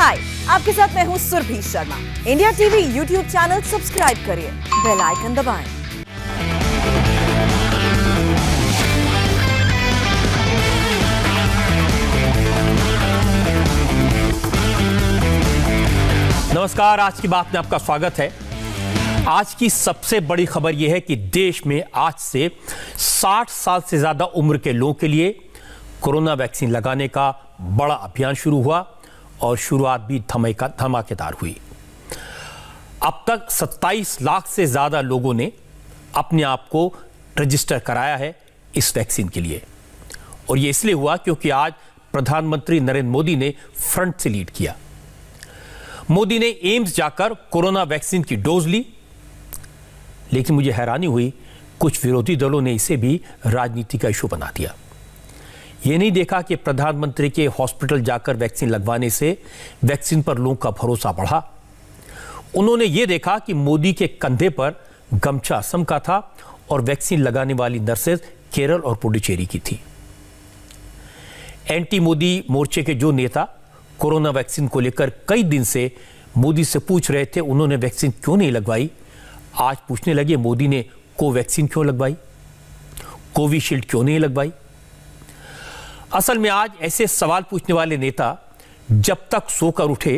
हाय, आपके साथ मैं हूँ Surabhi Sharma. India TV YouTube channel subscribe करिए, बेल आइकन दबाएं। नमस्कार, आज की बात में आपका स्वागत है। आज की सबसे बड़ी खबर यह है कि देश में आज से 60 साल से ज्यादा उम्र के लोगों के लिए कोरोना वैक्सीन लगाने का बड़ा अभियान शुरू हुआ और शुरुआत भी धमाकेदार हुई। अब तक 27 लाख से ज्यादा लोगों ने अपने आप को रजिस्टर कराया है इस वैक्सीन के लिए, और यह इसलिए हुआ क्योंकि आज प्रधानमंत्री नरेंद्र मोदी ने फ्रंट से लीड किया। मोदी ने एम्स जाकर कोरोना वैक्सीन की डोज ली, लेकिन मुझे हैरानी हुई, कुछ विरोधी दलों ने इसे भी राजनीति का इशू बना दिया। यह नहीं देखा कि प्रधानमंत्री के हॉस्पिटल जाकर वैक्सीन लगवाने से वैक्सीन पर लोगों का भरोसा बढ़ा। उन्होंने यह देखा कि मोदी के कंधे पर गमछा असम का था और वैक्सीन लगाने वाली नर्सेज केरल और पुडुचेरी की थी। एंटी मोदी मोर्चे के जो नेता कोरोना वैक्सीन को लेकर कई दिन से मोदी से पूछ रहे थे उन्होंने वैक्सीन क्यों नहीं लगवाई, आज पूछने लगे मोदी ने कोवैक्सीन क्यों लगवाई, कोविशील्ड क्यों नहीं लगवाई। असल में आज ऐसे सवाल पूछने वाले नेता जब तक सोकर उठे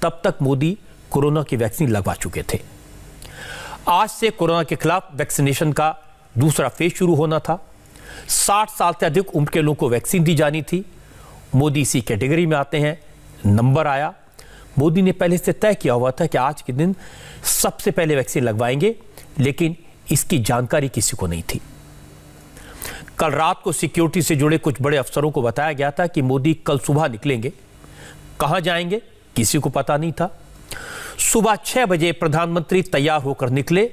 तब तक मोदी कोरोना की वैक्सीन लगवा चुके थे। आज से कोरोना के खिलाफ वैक्सीनेशन का दूसरा फेज शुरू होना था। 60 साल से अधिक उम्र के लोगों को वैक्सीन दी जानी थी। मोदी इसी कैटेगरी में आते हैं। नंबर आया, मोदी ने पहले से तय किया हुआ था कि आज के दिन सबसे पहले वैक्सीन लगवाएंगे, लेकिन इसकी जानकारी किसी को नहीं थी। कल रात को सिक्योरिटी से जुड़े कुछ बड़े अफसरों को बताया गया था कि मोदी कल सुबह निकलेंगे। कहां जाएंगे किसी को पता नहीं था। सुबह 6 बजे प्रधानमंत्री तैयार होकर निकले।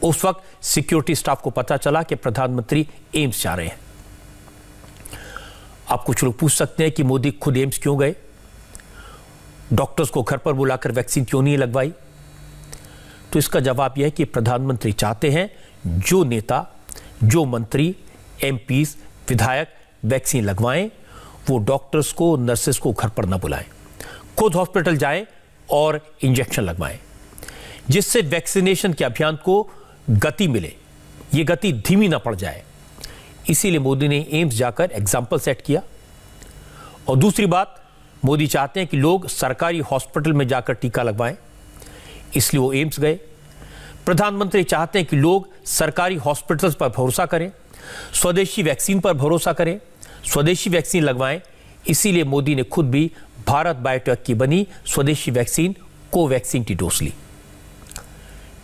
उस वक्त सिक्योरिटी स्टाफ को पता चला कि प्रधानमंत्री एम्स जा रहे हैं। अब कुछ लोग पूछ सकते हैं कि मोदी खुद एम्स क्यों गए, डॉक्टर्स को घर पर बुलाकर वैक्सीन क्यों नहीं लगवाई। तो इसका जवाब यह है कि प्रधानमंत्री चाहते हैं जो नेता, जो मंत्री, एमपीज, विधायक वैक्सीन लगवाएं, वो डॉक्टर्स को, नर्सेस को घर पर न बुलाएं, खुद हॉस्पिटल जाएं और इंजेक्शन लगवाएं, जिससे वैक्सीनेशन के अभियान को गति मिले, ये गति धीमी ना पड़ जाए। इसीलिए मोदी ने एम्स जाकर एग्जाम्पल सेट किया। और दूसरी बात, मोदी चाहते हैं कि लोग सरकारी हॉस्पिटल में जाकर टीका लगवाएं, इसलिए वो एम्स गए। प्रधानमंत्री चाहते हैं कि लोग सरकारी हॉस्पिटल्स पर भरोसा करें, स्वदेशी वैक्सीन पर भरोसा करें, स्वदेशी वैक्सीन लगवाएं, इसीलिए मोदी ने खुद भी भारत बायोटेक की बनी स्वदेशी वैक्सीन कोवैक्सीन की डोज ली।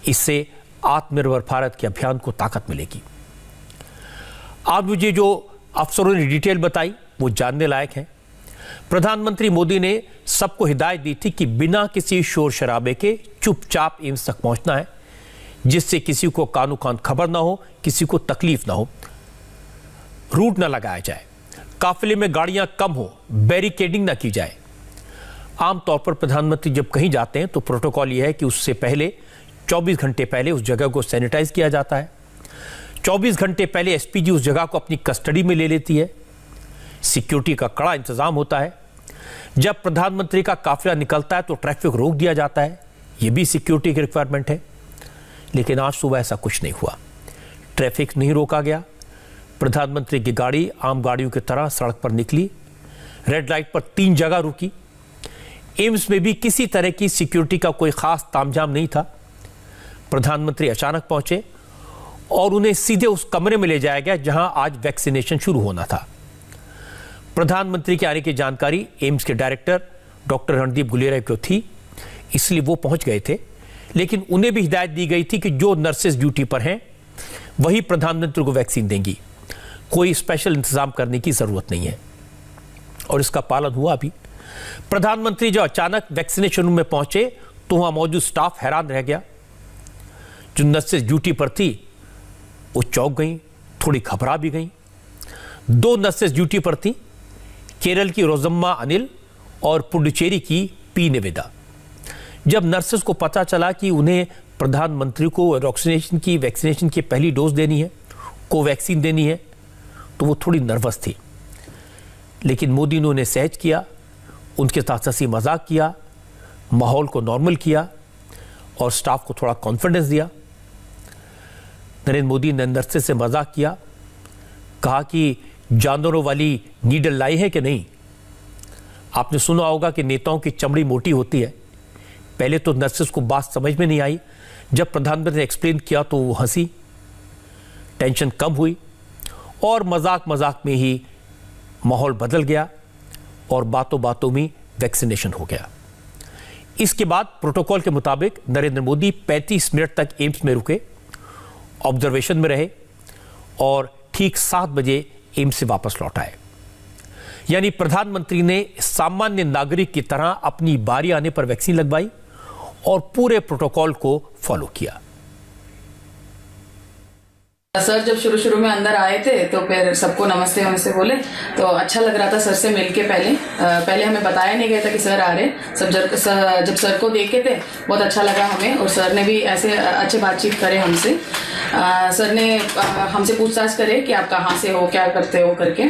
इससे आत्मनिर्भर भारत के अभियान को ताकत मिलेगी। आज मुझे जो अफसरों ने डिटेल बताई वो जानने लायक है। प्रधानमंत्री मोदी ने सबको हिदायत दी थी कि बिना किसी शोर शराबे के चुपचाप एम्स तक पहुंचना है, जिससे किसी को कानो कान खबर ना हो, किसी को तकलीफ ना हो, रूट ना लगाया जाए, काफिले में गाड़ियां कम हो, बैरिकेडिंग ना की जाए। आमतौर पर प्रधानमंत्री जब कहीं जाते हैं तो प्रोटोकॉल यह है कि उससे पहले 24 घंटे पहले उस जगह को सैनिटाइज किया जाता है। 24 घंटे पहले एसपीजी उस जगह को अपनी कस्टडी में ले लेती है। सिक्योरिटी का कड़ा इंतजाम होता है। जब प्रधानमंत्री का काफिला निकलता है तो ट्रैफिक रोक दिया जाता है, यह भी सिक्योरिटी की रिक्वायरमेंट है। लेकिन आज सुबह ऐसा कुछ नहीं हुआ, ट्रैफिक नहीं रोका गया। प्रधानमंत्री की गाड़ी आम गाड़ियों की तरह सड़क पर निकली, रेड लाइट पर 3 जगह रुकी। एम्स में भी किसी तरह की सिक्योरिटी का कोई खास तामझाम नहीं था। प्रधानमंत्री अचानक पहुंचे और उन्हें सीधे उस कमरे में ले जाया गया जहां आज वैक्सीनेशन शुरू होना था। प्रधानमंत्री के आने की जानकारी एम्स के डायरेक्टर डॉक्टर रणदीप गुलेरिया को थी, इसलिए वो पहुंच गए थे। लेकिन उन्हें भी हिदायत दी गई थी कि जो नर्सेज ड्यूटी पर हैं वही प्रधानमंत्री को वैक्सीन देंगी, कोई स्पेशल इंतजाम करने की जरूरत नहीं है। और इसका पालन हुआ भी। प्रधानमंत्री जब अचानक वैक्सीनेशन रूम में पहुंचे तो वहां मौजूद स्टाफ हैरान रह गया। जो नर्सेज ड्यूटी पर थी वो चौंक गई, थोड़ी घबरा भी गई। 2 नर्सेज ड्यूटी पर थी, केरल की रोजम्मा अनिल और पुडुचेरी की पी निवेदा। जब नर्सेज को पता चला कि उन्हें प्रधानमंत्री को वैक्सीनेशन की पहली डोज देनी है, कोवैक्सीन देनी है, तो वो थोड़ी नर्वस थी। लेकिन मोदी ने उन्हें सहज किया, उनके साथ हंसी मजाक किया, माहौल को नॉर्मल किया और स्टाफ को थोड़ा कॉन्फिडेंस दिया। नरेंद्र मोदी ने नर्सेस से मजाक किया, कहा कि जानवरों वाली नीडल लाई है कि नहीं। आपने सुना होगा कि नेताओं की चमड़ी मोटी होती है। पहले तो नर्सेस को बात समझ में नहीं आई, जब प्रधानमंत्री ने एक्सप्लेन किया तो वो हंसी, टेंशन कम हुई और मजाक मजाक में ही माहौल बदल गया और बातों बातों में वैक्सीनेशन हो गया। इसके बाद प्रोटोकॉल के मुताबिक नरेंद्र मोदी 35 मिनट तक एम्स में रुके, ऑब्जर्वेशन में रहे और ठीक 7 बजे एम्स से वापस लौट आए। यानी प्रधानमंत्री ने सामान्य नागरिक की तरह अपनी बारी आने पर वैक्सीन लगवाई और पूरे प्रोटोकॉल को फॉलो किया। सर जब शुरू में अंदर आए थे तो फिर सबको नमस्ते वमस्ते बोले, तो अच्छा लग रहा था सर से मिलके। पहले हमें बताया नहीं गया था कि सर आ रहे। जब सर को देखे थे बहुत अच्छा लगा हमें, और सर ने भी ऐसे अच्छे बातचीत करे हमसे। सर ने हमसे पूछताछ करे कि आप कहाँ से हो, क्या करते हो करके।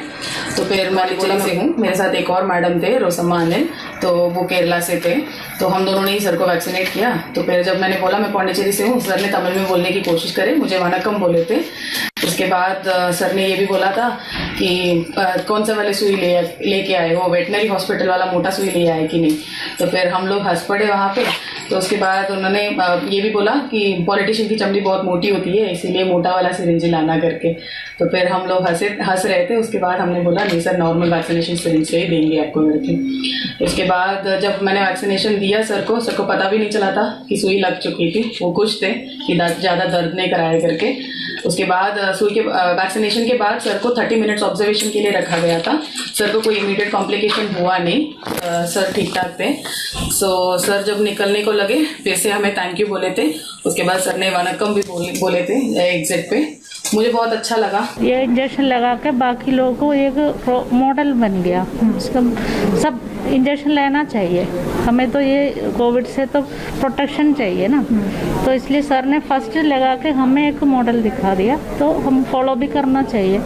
तो फिर मैं लिचुला से हूँ, मेरे साथ एक और मैडम थे रोसम्मा अनिल, तो वो केरला से थे। तो हम दोनों ने ही सर को वैक्सीनेट किया। तो फिर जब मैंने बोला मैं पौंडीचेरी से हूँ, सर ने तमिल में बोलने की कोशिश करे, मुझे वनक्कम बोले थे। उसके बाद सर ने ये भी बोला था कि कौन सा वाले सुई लेके आए हो, वेटनरी हॉस्पिटल वाला मोटा सुई ले आए कि नहीं। तो फिर हम लोग हंस पड़े वहाँ पे। तो उसके बाद उन्होंने ये भी बोला कि पॉलिटिशियन की चमड़ी बहुत मोटी होती है, इसीलिए मोटा वाला सिरिंज लाना करके। तो फिर हम लोग हंस रहे थे। उसके बाद हमने बोला नहीं सर, नॉर्मल वैक्सीनेशन सिरिंज से ही देंगे आपको करके। उसके बाद जब मैंने वैक्सीनेशन दिया सर को पता भी नहीं चला था कि सुई लग चुकी थी। वो खुश थे कि ज़्यादा दर्द नहीं कराया करके। उसके बाद सुई के वैक्सीनेशन के बाद सर को 30 मिनट्स ऑब्जर्वेशन के लिए रखा गया था। सर को कोई इमीडिएट कॉम्प्लिकेशन हुआ नहीं, सर ठीक ठाक थे। सर जब निकलने को लगे फिर से हमें थैंक यू बोले थे। उसके बाद सर ने वनक्कम भी बोले थे एग्जिट पे। मुझे बहुत अच्छा लगा। ये इंजेक्शन लगा के बाकी लोगों को एक मॉडल बन गया। सब इंजेक्शन लेना चाहिए। हमें तो ये कोविड से तो प्रोटेक्शन चाहिए ना, तो इसलिए सर ने फर्स्ट लगा के हमें एक मॉडल दिखा दिया, तो हम फॉलो भी करना चाहिए।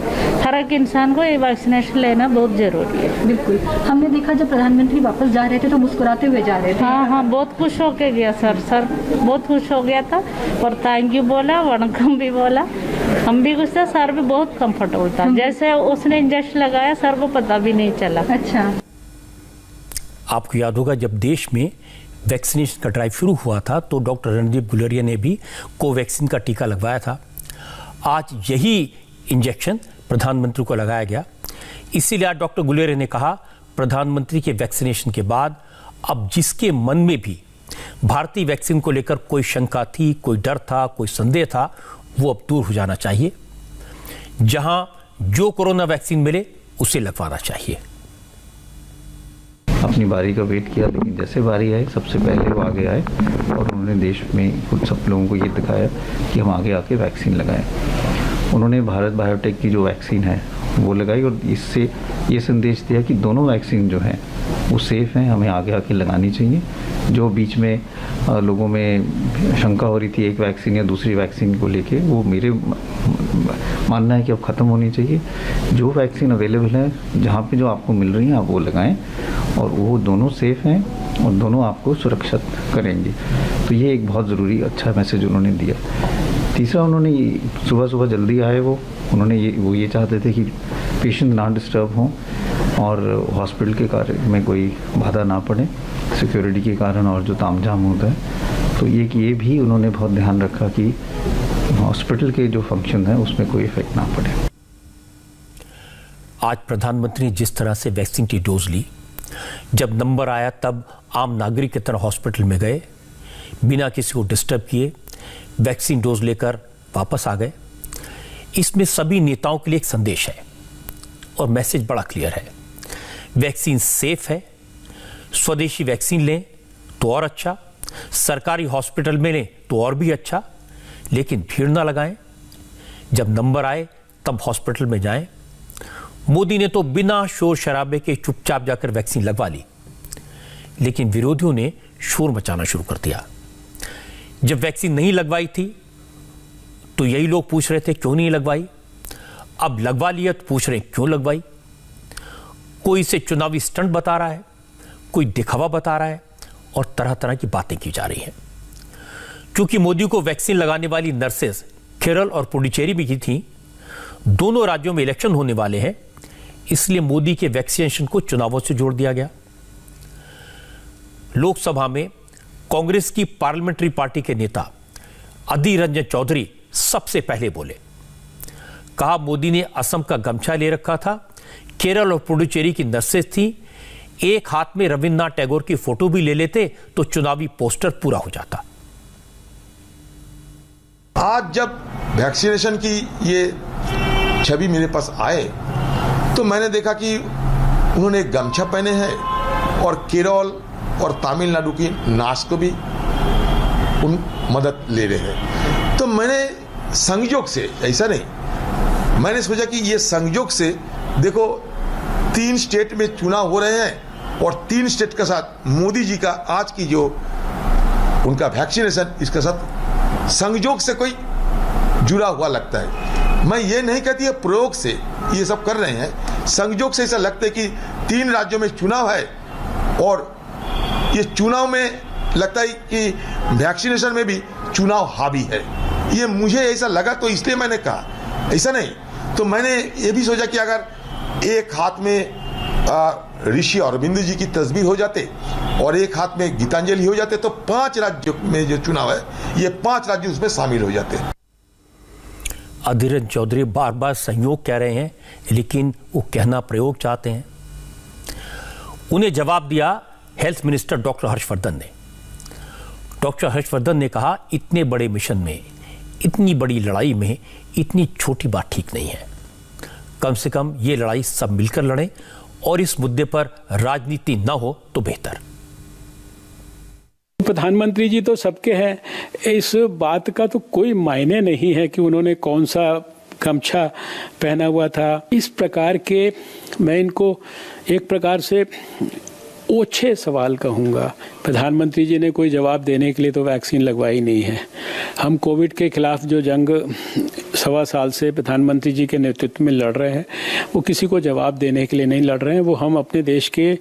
हर एक इंसान को ये वैक्सीनेशन लेना बहुत ज़रूरी है। बिल्कुल, हमने देखा जब प्रधानमंत्री वापस जा रहे थे तो मुस्कुराते हुए जा रहे थे। हाँ, बहुत खुश होके गया सर बहुत खुश हो गया था और थैंक यू बोला, वनकम भी बोला। हम भी खुश थे, सर भी बहुत कंफर्टेबल था। जैसे उसने इंजेक्शन लगाया सर को पता भी नहीं चला। अच्छा, आपको याद होगा जब देश में वैक्सीनेशन का ड्राइव शुरू हुआ था तो डॉक्टर रणदीप गुलेरिया ने भी कोवैक्सीन का टीका लगवाया था। आज यही इंजेक्शन प्रधानमंत्री को लगाया गया। इसीलिए आज डॉक्टर गुलेरिया ने कहा प्रधानमंत्री के वैक्सीनेशन के बाद अब जिसके मन में भी भारतीय वैक्सीन को लेकर कोई शंका थी, कोई डर था, कोई संदेह था, वो अब दूर हो जाना चाहिए। जहां जो कोरोना वैक्सीन मिले उसे लगवाना चाहिए। अपनी बारी का वेट किया, लेकिन जैसे बारी आई सबसे पहले वो आगे आए और उन्होंने देश में कुछ सब लोगों को ये दिखाया कि हम आगे आके वैक्सीन लगाएं। उन्होंने भारत बायोटेक की जो वैक्सीन है वो लगाई और इससे ये संदेश दिया कि दोनों वैक्सीन जो हैं वो सेफ़ हैं, हमें आगे आके लगानी चाहिए। जो बीच में लोगों में शंका हो रही थी एक वैक्सीन या दूसरी वैक्सीन को लेके, वो मेरे मानना है कि अब ख़त्म होनी चाहिए। जो वैक्सीन अवेलेबल है, जहाँ पे जो आपको मिल रही हैं आप वो लगाएं और वो दोनों सेफ़ हैं और दोनों आपको सुरक्षित करेंगे। तो ये एक बहुत ज़रूरी अच्छा मैसेज उन्होंने दिया। तीसरा, उन्होंने सुबह जल्दी आए उन्होंने ये चाहते थे कि पेशेंट ना डिस्टर्ब हों और हॉस्पिटल के कार्य में कोई बाधा ना पड़े सिक्योरिटी के कारण और जो तामझाम होता है। तो ये भी उन्होंने बहुत ध्यान रखा कि हॉस्पिटल के जो फंक्शन है उसमें कोई इफेक्ट ना पड़े। आज प्रधानमंत्री ने जिस तरह से वैक्सीन की डोज ली, जब नंबर आया तब आम नागरिक की तरह हॉस्पिटल में गए, बिना किसी को डिस्टर्ब किए वैक्सीन डोज लेकर वापस आ गए। इसमें सभी नेताओं के लिए एक संदेश है और मैसेज बड़ा क्लियर है। वैक्सीन सेफ है, स्वदेशी वैक्सीन लें तो और अच्छा, सरकारी हॉस्पिटल में लें तो और भी अच्छा, लेकिन भीड़ ना लगाएं। जब नंबर आए तब हॉस्पिटल में जाएं। मोदी ने तो बिना शोर शराबे के चुपचाप जाकर वैक्सीन लगवा ली, लेकिन विरोधियों ने शोर मचाना शुरू कर दिया। जब वैक्सीन नहीं लगवाई थी तो यही लोग पूछ रहे थे क्यों नहीं लगवाई, अब लगवा लिया तो पूछ रहे हैं क्यों लगवाई। कोई इसे चुनावी स्टंट बता रहा है, कोई दिखावा बता रहा है और तरह तरह की बातें की जा रही हैं। क्योंकि मोदी को वैक्सीन लगाने वाली नर्सेज केरल और पुडुचेरी भी की थी, दोनों राज्यों में इलेक्शन होने वाले हैं, इसलिए मोदी के वैक्सीनेशन को चुनावों से जोड़ दिया गया। लोकसभा में कांग्रेस की पार्लियामेंट्री पार्टी के नेता अधीर रंजन चौधरी सबसे पहले बोले। कहा मोदी ने असम का गमछा ले रखा था, केरल और पुडुचेरी की नर्सेज थी, एक हाथ में रविन्द्रनाथ टैगोर की फोटो भी ले लेते तो चुनावी पोस्टर पूरा हो जाता। आज जब वैक्सीनेशन की ये छवि मेरे पास आए तो मैंने देखा कि उन्होंने एक गमछा पहने हैं और केरल और तमिलनाडु की नर्स को भी उन मदद ले रहे हैं। तो मैंने संयोग से, ऐसा नहीं, मैंने सोचा कि ये संयोग से देखो 3 स्टेट में चुनाव हो रहे हैं और 3 स्टेट के साथ मोदी जी का आज की जो उनका वैक्सीनेशन इसके साथ संयोग से कोई जुड़ा हुआ लगता है। मैं ये नहीं कहती है प्रयोग से ये सब कर रहे हैं, संयोग से ऐसा लगता है कि 3 राज्यों में चुनाव है और ये चुनाव में लगता है कि वैक्सीनेशन में भी चुनाव हावी है। ये मुझे ऐसा लगा तो इसलिए मैंने कहा, ऐसा नहीं तो मैंने ये भी सोचा कि अगर एक हाथ में ऋषि अरविंद जी की तस्वीर हो जाते और एक हाथ में गीतांजलि हो जाते तो 5 राज्यों में जो चुनाव है ये 5 राज्य उसमें शामिल हो जाते। अधीर रंजन चौधरी बार बार संयोग कह रहे हैं, लेकिन वो कहना प्रयोग चाहते हैं। उन्हें जवाब दिया हेल्थ मिनिस्टर डॉक्टर हर्षवर्धन ने। डॉक्टर हर्षवर्धन ने कहा इतने बड़े मिशन में, इतनी बड़ी लड़ाई में इतनी छोटी बात ठीक नहीं है। कम से कम ये लड़ाई सब मिलकर लड़ें और इस मुद्दे पर राजनीति न हो तो बेहतर। प्रधानमंत्री जी तो सबके हैं, इस बात का तो कोई मायने नहीं है कि उन्होंने कौन सा गमछा पहना हुआ था। इस प्रकार के मैं इनको एक प्रकार से ओछे सवाल कहूँगा। प्रधानमंत्री जी ने कोई जवाब देने के लिए तो वैक्सीन लगवाई नहीं है। हम कोविड के खिलाफ जो जंग 1.25 साल से प्रधानमंत्री जी के नेतृत्व में लड़ रहे हैं, वो किसी को जवाब देने के लिए नहीं लड़ रहे हैं। वो हम अपने देश के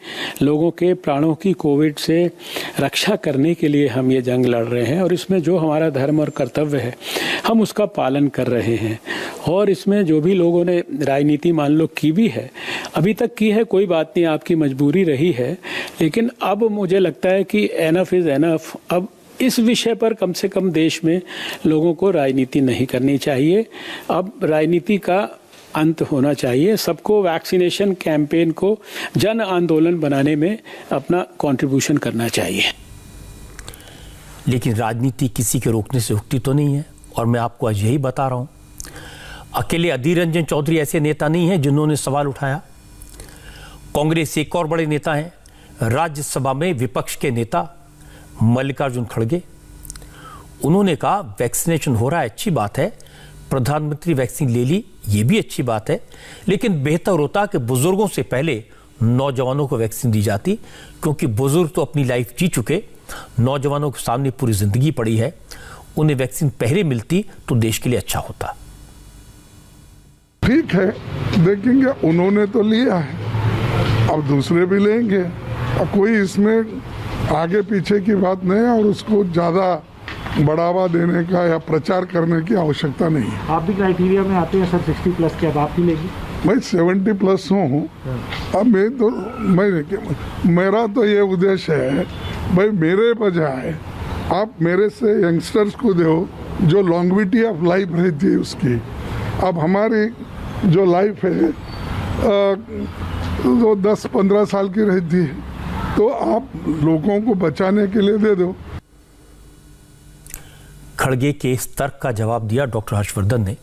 लोगों के प्राणों की कोविड से रक्षा करने के लिए हम ये जंग लड़ रहे हैं और इसमें जो हमारा धर्म और कर्तव्य है हम उसका पालन कर रहे हैं। और इसमें जो भी लोगों ने राजनीति मान लो की भी है, अभी तक की है, कोई बात नहीं, आपकी मजबूरी रही है, लेकिन अब मुझे लगता है कि एनफ इज एनफ। अब इस विषय पर कम से कम देश में लोगों को राजनीति नहीं करनी चाहिए। अब राजनीति का अंत होना चाहिए। सबको वैक्सीनेशन कैंपेन को जन आंदोलन बनाने में अपना कंट्रीब्यूशन करना चाहिए। लेकिन राजनीति किसी के रोकने से रुकती तो नहीं है और मैं आपको आज यही बता रहा हूं। अकेले अधीर रंजन चौधरी ऐसे नेता नहीं हैं जिन्होंने सवाल उठाया। कांग्रेस एक और बड़े नेता हैं, राज्यसभा में विपक्ष के नेता मल्लिकार्जुन खड़गे। उन्होंने कहा वैक्सीनेशन हो रहा है, अच्छी बात है, प्रधानमंत्री वैक्सीन ले ली, ये भी अच्छी बात है, लेकिन बेहतर होता कि बुजुर्गों से पहले नौजवानों को वैक्सीन दी जाती, क्योंकि बुजुर्ग तो अपनी लाइफ जी चुके, नौजवानों के सामने पूरी जिंदगी पड़ी है, उन्हें वैक्सीन पहले मिलती तो देश के लिए अच्छा होता। ठीक है, देखेंगे, उन्होंने तो लिया है, अब दूसरे भी लेंगे और कोई इसमें आगे पीछे की बात नहीं है और उसको ज़्यादा बढ़ावा देने का या प्रचार करने की आवश्यकता नहीं है। आप भी क्राइटेरिया में आते हैं सर 60 प्लस के, अब आप भी लेंगे? मैं 70 प्लस हूँ। अब मेरा तो ये उद्देश्य है भाई, मेरे बजाय आप मेरे से यंगस्टर्स को दो जो लॉन्गविटी ऑफ लाइफ रहती है उसकी। अब हमारी जो लाइफ है जो 10-15 साल की रहती है, तो आप लोगों को बचाने के लिए दे दो। खड़गे के इस तर्क का जवाब दिया डॉक्टर हर्षवर्धन ने।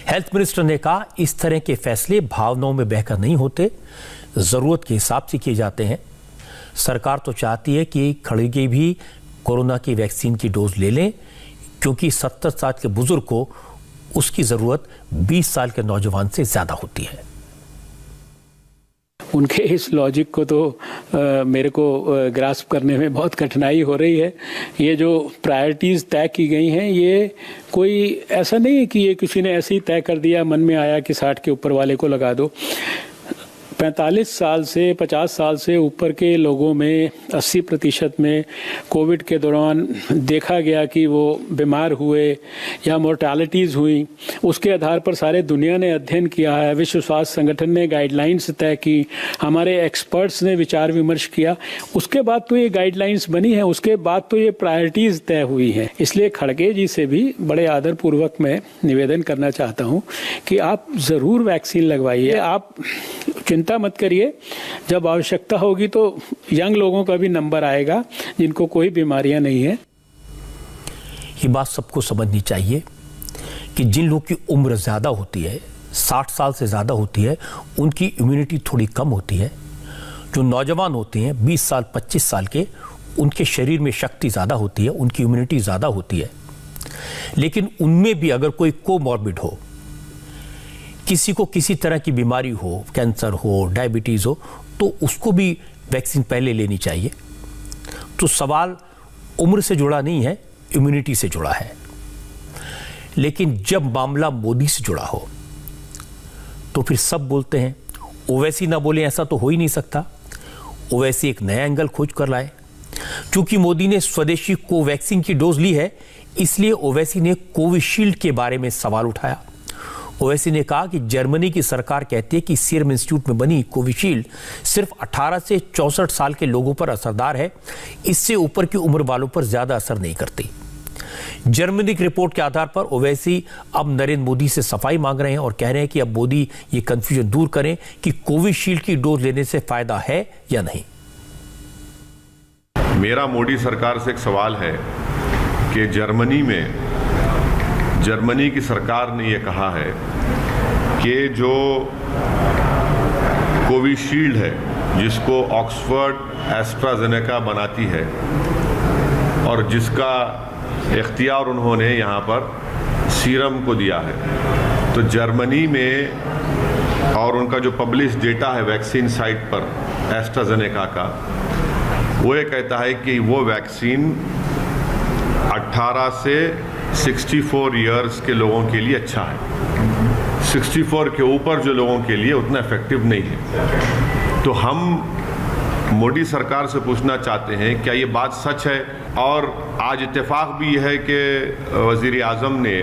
हेल्थ मिनिस्टर ने कहा इस तरह के फैसले भावनाओं में बहकर नहीं होते, जरूरत के हिसाब से किए जाते हैं। सरकार तो चाहती है कि खड़गे भी कोरोना की वैक्सीन की डोज ले लें, क्योंकि 70 साल के बुजुर्ग को उसकी जरूरत 20 साल के नौजवान से ज्यादा होती है। उनके इस लॉजिक को तो मेरे को ग्रास्प करने में बहुत कठिनाई हो रही है। ये जो प्रायोरिटीज़ तय की गई हैं, ये कोई ऐसा नहीं है कि ये किसी ने ऐसे ही तय कर दिया, मन में आया कि 60 के ऊपर वाले को लगा दो। 45 साल से 50 साल से ऊपर के लोगों में 80% में कोविड के दौरान देखा गया कि वो बीमार हुए या मोर्टालिटीज़ हुई। उसके आधार पर सारे दुनिया ने अध्ययन किया है, विश्व स्वास्थ्य संगठन ने गाइडलाइंस तय की, हमारे एक्सपर्ट्स ने विचार विमर्श किया, उसके बाद तो ये गाइडलाइंस बनी है, उसके बाद तो ये प्रायोरिटीज़ तय हुई हैं। इसलिए खड़गे जी से भी बड़े आदरपूर्वक मैं निवेदन करना चाहता हूँ कि आप ज़रूर वैक्सीन लगवाइए। आप चिंता मत करिए, जब आवश्यकता होगी तो यंग लोगों का भी नंबर आएगा जिनको कोई बीमारियां नहीं है। ये बात सबको समझनी चाहिए कि जिन लोगों की उम्र ज़्यादा होती है, 60 साल से ज़्यादा होती है, उनकी इम्यूनिटी थोड़ी कम होती है। जो नौजवान होते हैं 20 साल 25 साल के, उनके शरीर में शक्ति ज़्यादा होती है, उनकी इम्यूनिटी ज़्यादा होती है। लेकिन उनमें भी अगर कोई कोमॉर्बिड हो, किसी को किसी तरह की बीमारी हो, कैंसर हो, डायबिटीज़ हो, तो उसको भी वैक्सीन पहले लेनी चाहिए। तो सवाल उम्र से जुड़ा नहीं है, इम्यूनिटी से जुड़ा है। लेकिन जब मामला मोदी से जुड़ा हो तो फिर सब बोलते हैं। ओवैसी ना बोले ऐसा तो हो ही नहीं सकता। ओवैसी एक नया एंगल खोज कर लाए। क्योंकि मोदी ने स्वदेशी कोवैक्सीन की डोज ली है, इसलिए ओवैसी ने कोविशील्ड के बारे में सवाल उठाया। ओवैसी ने कहा कि जर्मनी की सरकार कहती है कि सीरम इंस्टीट्यूट में बनी कोविशील्ड सिर्फ 18 से 64 साल के लोगों पर असरदार है, इससे ऊपर की उम्र वालों पर ज्यादा असर नहीं करती। जर्मनी की रिपोर्ट के आधार पर ओवैसी अब नरेंद्र मोदी से सफाई मांग रहे हैं और कह रहे हैं कि अब मोदी ये कंफ्यूजन दूर करें कि कोविशील्ड की डोज लेने से फायदा है या नहीं। मेरा मोदी सरकार से एक सवाल है कि जर्मनी की सरकार ने यह कहा है कि जो कोविशील्ड है, जिसको ऑक्सफोर्ड एस्ट्राजेनेका बनाती है और जिसका इख्तियार उन्होंने यहाँ पर सीरम को दिया है, तो जर्मनी में और उनका जो पब्लिश डेटा है वैक्सीन साइट पर एस्ट्राजेनेका का, वो ये कहता है कि वो वैक्सीन 18 से 64 इयर्स के लोगों के लिए अच्छा है। 64 के ऊपर जो लोगों के लिए उतना इफेक्टिव नहीं है। तो हम मोदी सरकार से पूछना चाहते हैं, क्या ये बात सच है? और आज इत्तेफाक भी है कि वज़ीर आज़म ने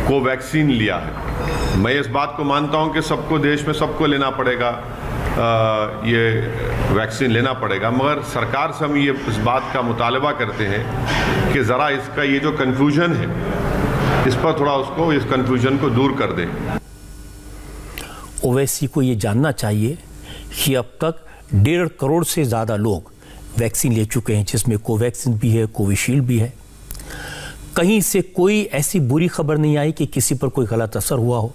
कोवैक्सीन लिया है। मैं इस बात को मानता हूं कि सबको, देश में सबको लेना पड़ेगा, ये वैक्सीन लेना पड़ेगा, मगर सरकार से हम ये इस बात का मुतालबा करते हैं कि ज़रा इसका ये जो कन्फ्यूजन है, इस पर थोड़ा उसको, इस कन्फ्यूजन को दूर कर दें। ओवैसी को ये जानना चाहिए कि अब तक 1.5 करोड़ से ज़्यादा लोग वैक्सीन ले चुके हैं, जिसमें कोवैक्सीन भी है, कोविशील्ड भी है। कहीं से कोई ऐसी बुरी खबर नहीं आई कि किसी पर कोई गलत असर हुआ हो।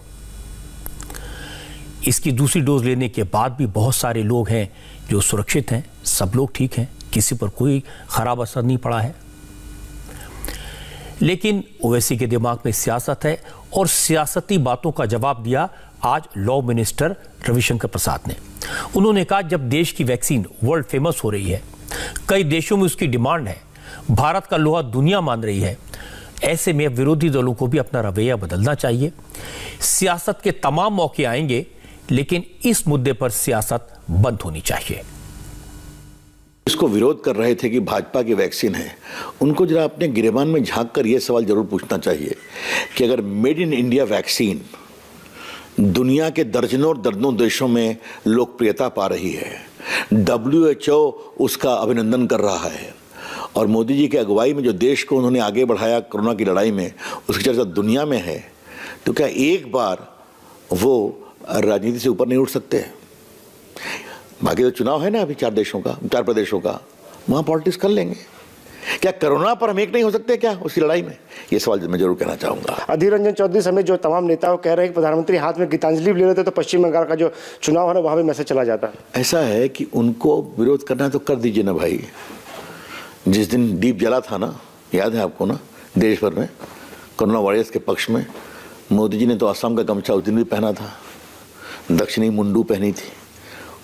इसकी दूसरी डोज लेने के बाद भी बहुत सारे लोग हैं जो सुरक्षित हैं, सब लोग ठीक हैं, किसी पर कोई खराब असर नहीं पड़ा है। लेकिन ओवैसी के दिमाग में सियासत है और सियासती बातों का जवाब दिया आज लॉ मिनिस्टर रविशंकर प्रसाद ने। उन्होंने कहा, जब देश की वैक्सीन वर्ल्ड फेमस हो रही है, कई देशों में उसकी डिमांड है, भारत का लोहा दुनिया मान रही है, ऐसे में विरोधी दलों को भी अपना रवैया बदलना चाहिए। सियासत के तमाम मौके आएंगे, लेकिन इस मुद्दे पर सियासत बंद होनी चाहिए। इसको विरोध कर रहे थे कि भाजपा की वैक्सीन है, उनको जरा अपने गिरेबान में झांक कर यह सवाल जरूर पूछना चाहिए कि अगर मेड इन इंडिया वैक्सीन दुनिया के दर्जनों और दर्जनों देशों में लोकप्रियता पा रही है, WHO उसका अभिनंदन कर रहा है, और मोदी जी की अगुवाई में जो देश को उन्होंने आगे बढ़ाया कोरोना की लड़ाई में, उसकी चर्चा दुनिया में है, तो क्या एक बार वो राजनीति से ऊपर नहीं उठ सकते? बाकी तो चुनाव है ना अभी 4 प्रदेशों का, वहाँ पॉलिटिक्स कर लेंगे। क्या कोरोना पर हम एक नहीं हो सकते क्या उसी लड़ाई में? ये सवाल मैं जरूर कहना चाहूँगा। अधीर रंजन चौधरी समेत जो तमाम नेताओं कह रहे हैं कि प्रधानमंत्री हाथ में गीतांजलि भी ले लेते तो पश्चिम बंगाल का जो चुनाव है ना, वहाँ भी मैसेज चला जाता है। ऐसा है कि उनको विरोध करना है तो कर दीजिए ना भाई। जिस दिन दीप जला था ना, याद है आपको ना, देश भर में कोरोना वॉरियर्स के पक्ष में, मोदी जी ने तो असम का गमछा उस दिन भी पहना था, दक्षिणी मुंडू पहनी थी।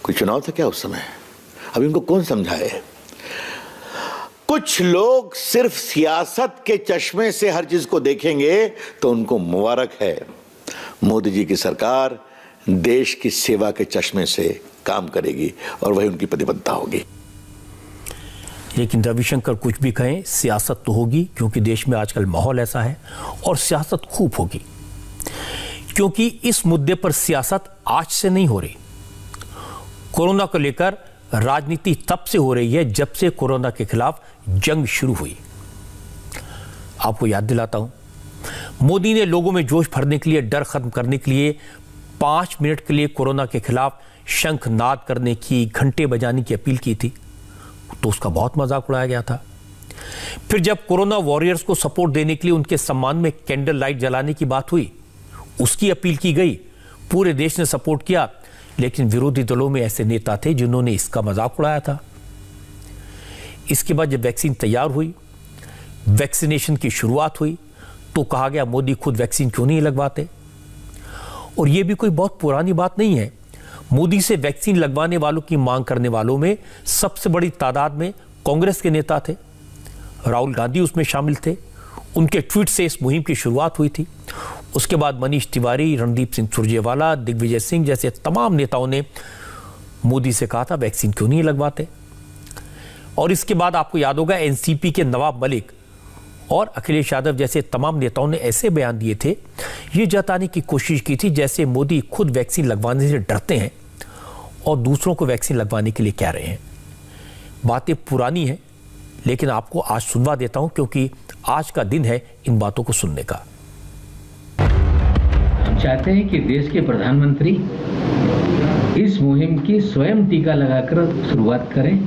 कोई चुनाव था क्या उस समय? अब इनको कौन समझाए? कुछ लोग सिर्फ सियासत के चश्मे से हर चीज को देखेंगे तो उनको मुबारक है। मोदी जी की सरकार देश की सेवा के चश्मे से काम करेगी और वही उनकी प्रतिबद्धता होगी। लेकिन रविशंकर कुछ भी कहें, सियासत तो होगी, क्योंकि देश में आजकल माहौल ऐसा है, और सियासत खूब होगी, क्योंकि इस मुद्दे पर सियासत आज से नहीं हो रही। कोरोना को लेकर राजनीति तब से हो रही है जब से कोरोना के खिलाफ जंग शुरू हुई। आपको याद दिलाता हूं, मोदी ने लोगों में जोश भरने के लिए, डर खत्म करने के लिए 5 मिनट के लिए कोरोना के खिलाफ शंखनाद करने की, घंटे बजाने की अपील की थी, तो उसका बहुत मजाक उड़ाया गया था। फिर जब कोरोना वॉरियर्स को सपोर्ट देने के लिए उनके सम्मान में कैंडल लाइट जलाने की बात हुई, उसकी अपील की गई, पूरे देश ने सपोर्ट किया, लेकिन विरोधी दलों में ऐसे नेता थे जिन्होंने इसका मजाक उड़ाया था। इसके बाद जब वैक्सीन तैयार हुई, वैक्सीनेशन की शुरुआत हुई, तो कहा गया मोदी खुद वैक्सीन क्यों नहीं लगवाते। और यह भी कोई बहुत पुरानी बात नहीं है। मोदी से वैक्सीन लगवाने वालों की मांग करने वालों में सबसे बड़ी तादाद में कांग्रेस के नेता थे। राहुल गांधी उसमें शामिल थे। उनके ट्वीट से इस मुहिम की शुरुआत हुई थी। उसके बाद मनीष तिवारी, रणदीप सिंह सुरजेवाला, दिग्विजय सिंह जैसे तमाम नेताओं ने मोदी से कहा था वैक्सीन क्यों नहीं लगवाते। और इसके बाद आपको याद होगा, एनसीपी के नवाब मलिक और अखिलेश यादव जैसे तमाम नेताओं ने ऐसे बयान दिए थे, ये जताने की कोशिश की थी जैसे मोदी खुद वैक्सीन लगवाने से डरते हैं और दूसरों को वैक्सीन लगवाने के लिए कह रहे हैं। बातें पुरानी हैं, लेकिन आपको आज सुनवा देता हूं, क्योंकि आज का दिन है इन बातों को सुनने का। हम चाहते हैं कि देश के प्रधानमंत्री इस मुहिम की स्वयं टीका लगाकर शुरुआत करें,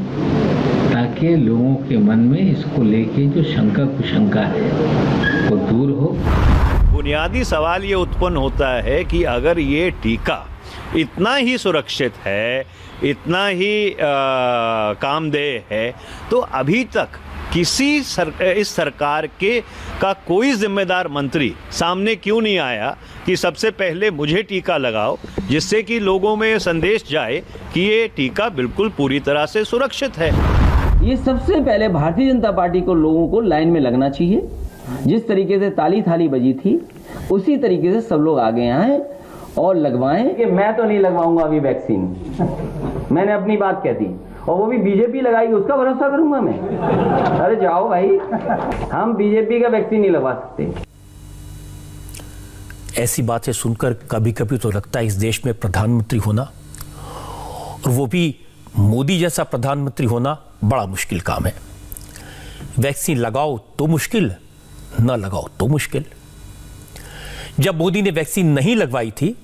ताकि लोगों के मन में इसको लेके जो शंका कुशंका है वो दूर हो। बुनियादी सवाल ये उत्पन्न होता है कि अगर ये टीका इतना ही सुरक्षित है, इतना ही कामदेह है, तो अभी तक किसी इस सरकार के का कोई जिम्मेदार मंत्री सामने क्यों नहीं आया कि सबसे पहले मुझे टीका लगाओ, जिससे कि लोगों में संदेश जाए कि ये टीका बिल्कुल पूरी तरह से सुरक्षित है। ये सबसे पहले भारतीय जनता पार्टी को, लोगों को लाइन में लगना चाहिए। जिस तरीके से ताली थाली बजी थी, उसी तरीके से सब लोग आगे आए और लगवाएं। कि मैं तो नहीं लगवाऊंगा अभी वैक्सीन, मैंने अपनी बात कह दी, और वो भी बीजेपी लगाएगी उसका भरोसा करूंगा मैं? अरे जाओ भाई, हम बीजेपी का वैक्सीन नहीं लगवा सकते। ऐसी बातें सुनकर कभी कभी तो लगता है इस देश में प्रधानमंत्री होना, और वो भी मोदी जैसा प्रधानमंत्री होना, बड़ा मुश्किल काम है। वैक्सीन लगाओ तो मुश्किल, न लगाओ तो मुश्किल। जब मोदी ने वैक्सीन नहीं लगवाई थी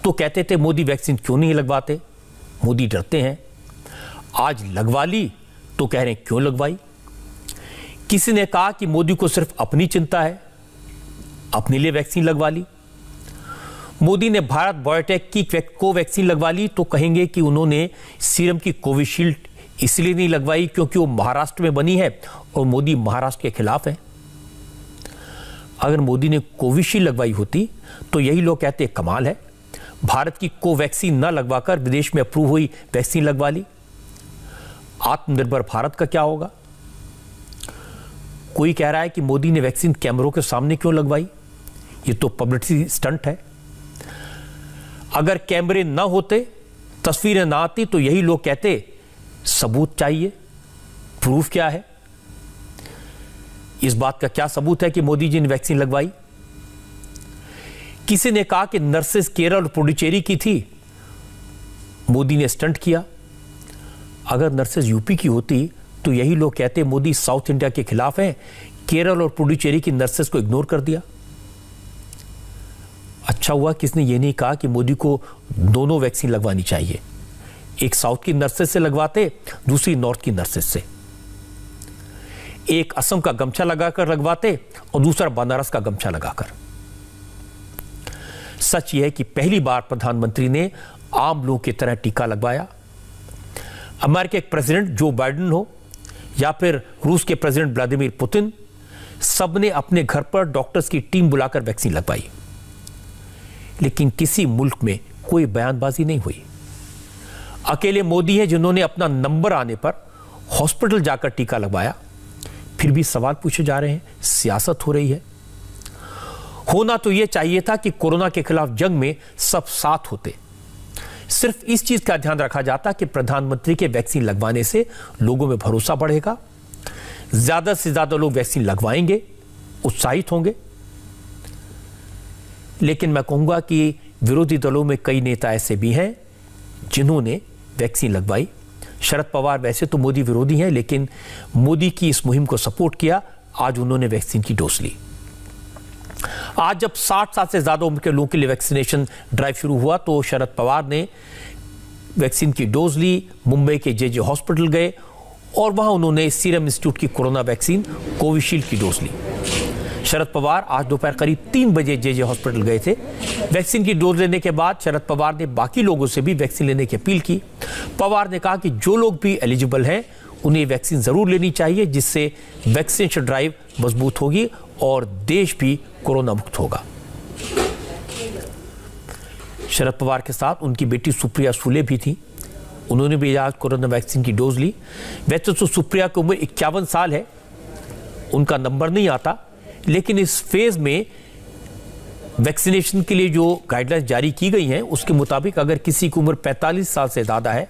तो कहते थे मोदी वैक्सीन क्यों नहीं लगवाते, मोदी डरते हैं। आज लगवा ली तो कह रहे हैं क्यों लगवाई। किसी ने कहा कि मोदी को सिर्फ अपनी चिंता है, अपने लिए वैक्सीन लगवा ली। मोदी ने भारत बायोटेक की कोवैक्सीन लगवा ली तो कहेंगे कि उन्होंने सीरम की कोविशील्ड इसलिए नहीं लगवाई क्योंकि वो महाराष्ट्र में बनी है और मोदी महाराष्ट्र के खिलाफ है। अगर मोदी ने कोविशील्ड लगवाई होती तो यही लोग कहते कमाल है, भारत की कोवैक्सीन न लगवाकर विदेश में अप्रूव हुई वैक्सीन लगवा ली। आत्मनिर्भर भारत का क्या होगा। कोई कह रहा है कि मोदी ने वैक्सीन कैमरों के सामने क्यों लगवाई, ये तो पब्लिसिटी स्टंट है। अगर कैमरे ना होते, तस्वीरें ना आती, तो यही लोग कहते सबूत चाहिए, प्रूफ क्या है। इस बात का क्या सबूत है कि मोदी जी ने वैक्सीन लगवाई। किसी ने कहा कि नर्सेस केरल और पुडुचेरी की थी, मोदी ने स्टंट किया। अगर नर्सेस यूपी की होती तो यही लोग कहते मोदी साउथ इंडिया के खिलाफ हैं, केरल और पुडुचेरी की नर्सेस को इग्नोर कर दिया। अच्छा हुआ किसने ये नहीं कहा कि मोदी को दोनों वैक्सीन लगवानी चाहिए, एक साउथ की नर्सेस से लगवाते, दूसरी नॉर्थ की नर्सेस से। एक असम का गमछा लगाकर लगवाते और दूसरा बनारस का गमछा लगाकर। सच यह है कि पहली बार प्रधानमंत्री ने आम लोगों की तरह टीका लगवाया। अमेरिका के प्रेसिडेंट जो बाइडेन हो या फिर रूस के प्रेसिडेंट व्लादिमीर पुतिन, सबने अपने घर पर डॉक्टर्स की टीम बुलाकर वैक्सीन लगवाई। लेकिन किसी मुल्क में कोई बयानबाजी नहीं हुई। अकेले मोदी हैं जिन्होंने अपना नंबर आने पर हॉस्पिटल जाकर टीका लगवाया। फिर भी सवाल पूछे जा रहे हैं, सियासत हो रही है। होना तो यह चाहिए था कि कोरोना के खिलाफ जंग में सब साथ होते, सिर्फ इस चीज का ध्यान रखा जाता कि प्रधानमंत्री के वैक्सीन लगवाने से लोगों में भरोसा बढ़ेगा, ज्यादा से ज्यादा लोग वैक्सीन लगवाएंगे, उत्साहित होंगे। लेकिन मैं कहूंगा कि विरोधी दलों में कई नेता ऐसे भी हैं जिन्होंने वैक्सीन लगवाई। शरद पवार वैसे तो मोदी विरोधी हैं, लेकिन मोदी की इस मुहिम को सपोर्ट किया। आज उन्होंने वैक्सीन की डोज ली। आज जब 60 साल से ज्यादा उम्र के लोगों के लिए वैक्सीनेशन ड्राइव शुरू हुआ तो शरद पवार ने वैक्सीन की डोज ली, मुंबई के जे हॉस्पिटल गए और वहां उन्होंने सीरम इंस्टीट्यूट की कोरोना वैक्सीन कोविशील्ड की डोज ली। शरद पवार आज दोपहर करीब 3 बजे जे हॉस्पिटल गए थे। वैक्सीन की डोज लेने के बाद शरद पवार ने बाकी लोगों से भी वैक्सीन लेने की अपील की। पवार ने कहा कि जो लोग भी एलिजिबल हैं उन्हें वैक्सीन जरूर लेनी चाहिए, जिससे वैक्सीनेशन ड्राइव मजबूत होगी और देश भी कोरोना मुक्त होगा। शरद पवार के साथ उनकी बेटी सुप्रिया सुले भी थी। उन्होंने भी आज कोरोना वैक्सीन की डोज ली। वैसे तो सुप्रिया की उम्र 51 साल है, उनका नंबर नहीं आता, लेकिन इस फेज में वैक्सीनेशन के लिए जो गाइडलाइंस जारी की गई हैं उसके मुताबिक अगर किसी की उम्र 45 साल से ज़्यादा है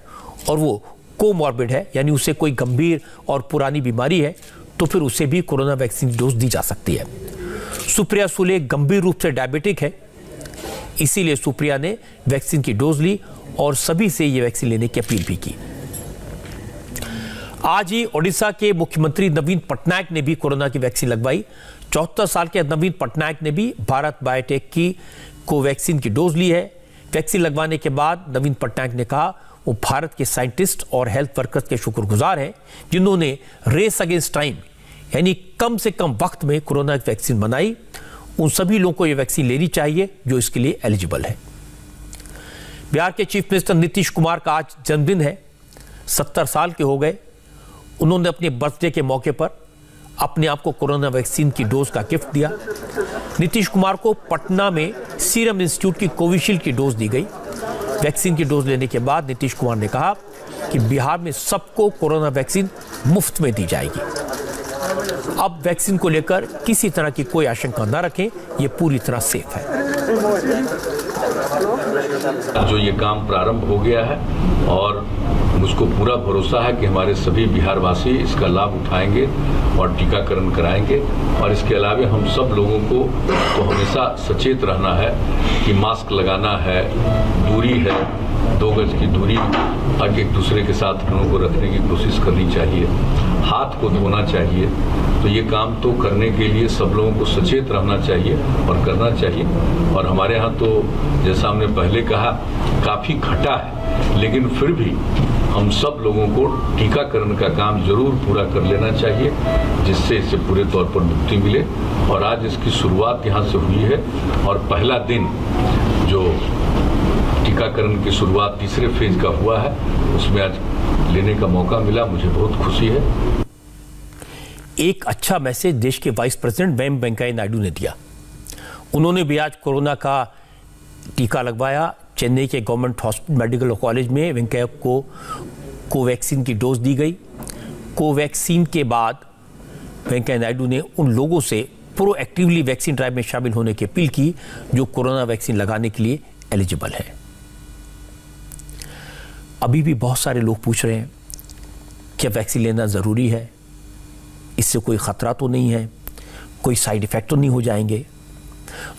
और वो कोमॉर्बिड है, यानी उसे कोई गंभीर और पुरानी बीमारी है, तो फिर उसे भी कोरोना वैक्सीन डोज दी जा सकती है। सुप्रिया सुले गंभीर रूप से डायबिटिक है, इसीलिए सुप्रिया ने वैक्सीन की डोज ली और सभी से ये वैक्सीन लेने की अपील भी की। आज ही ओडिशा के मुख्यमंत्री नवीन पटनायक ने भी कोरोना की वैक्सीन लगवाई। 74 साल के नवीन पटनायक ने भी भारत बायोटेक की कोवैक्सीन की डोज ली है। वैक्सीन लगवाने के बाद नवीन पटनायक ने कहा वो भारत के साइंटिस्ट और हेल्थ वर्कर्स के शुक्रगुजार हैं जिन्होंने रेस अगेंस्ट टाइम यानी कम से कम वक्त में कोरोना की वैक्सीन बनाई। उन सभी लोगों को ये वैक्सीन लेनी चाहिए जो इसके लिए एलिजिबल है। बिहार के चीफ मिनिस्टर नीतीश कुमार का आज जन्मदिन है। 70 साल के हो गए। उन्होंने अपने बर्थडे के मौके पर अपने आप को कोरोना वैक्सीन की डोज का गिफ्ट दिया। नीतीश कुमार को पटना में सीरम इंस्टीट्यूट की कोविशील्ड की डोज दी गई। वैक्सीन की डोज लेने के बाद नीतीश कुमार ने कहा कि बिहार में सबको कोरोना वैक्सीन मुफ्त में दी जाएगी। अब वैक्सीन को लेकर किसी तरह की कोई आशंका न रखें, ये पूरी तरह सेफ है। जो ये काम प्रारंभ हो गया है और मुझको पूरा भरोसा है कि हमारे सभी बिहारवासी इसका लाभ उठाएंगे और टीकाकरण कराएंगे। और इसके अलावा हम सब लोगों को तो हमेशा सचेत रहना है कि मास्क लगाना है, दूरी है, 2 गज की दूरी एक दूसरे के साथ हम लोगों को रखने की कोशिश करनी चाहिए, हाथ को धोना चाहिए। तो ये काम तो करने के लिए सब लोगों को सचेत रहना चाहिए और करना चाहिए। और हमारे यहाँ तो जैसा हमने पहले कहा काफ़ी घटा है, लेकिन फिर भी हम सब लोगों को टीकाकरण का काम जरूर पूरा कर लेना चाहिए, जिससे इससे पूरे तौर पर मुक्ति मिले। और आज इसकी शुरुआत यहाँ से हुई है और पहला दिन जो टीकाकरण की शुरुआत तीसरे फेज का हुआ है उसमें आज लेने का मौका मिला, मुझे बहुत खुशी है। एक अच्छा मैसेज देश के वाइस प्रेसिडेंट वेंकैया नायडू ने दिया। उन्होंने भी आज कोरोना का टीका लगवाया। चेन्नई के गवर्नमेंट हॉस्पिटल मेडिकल कॉलेज में वेंकैया को कोवैक्सीन की डोज दी गई। कोवैक्सीन के बाद वेंकैया नायडू ने उन लोगों से प्रोएक्टिवली वैक्सीन ड्राइव में शामिल होने की अपील की जो कोरोना वैक्सीन लगाने के लिए एलिजिबल है। अभी भी बहुत सारे लोग पूछ रहे हैं क्या वैक्सीन लेना ज़रूरी है, इससे कोई ख़तरा तो नहीं है, कोई साइड इफ़ेक्ट तो नहीं हो जाएंगे।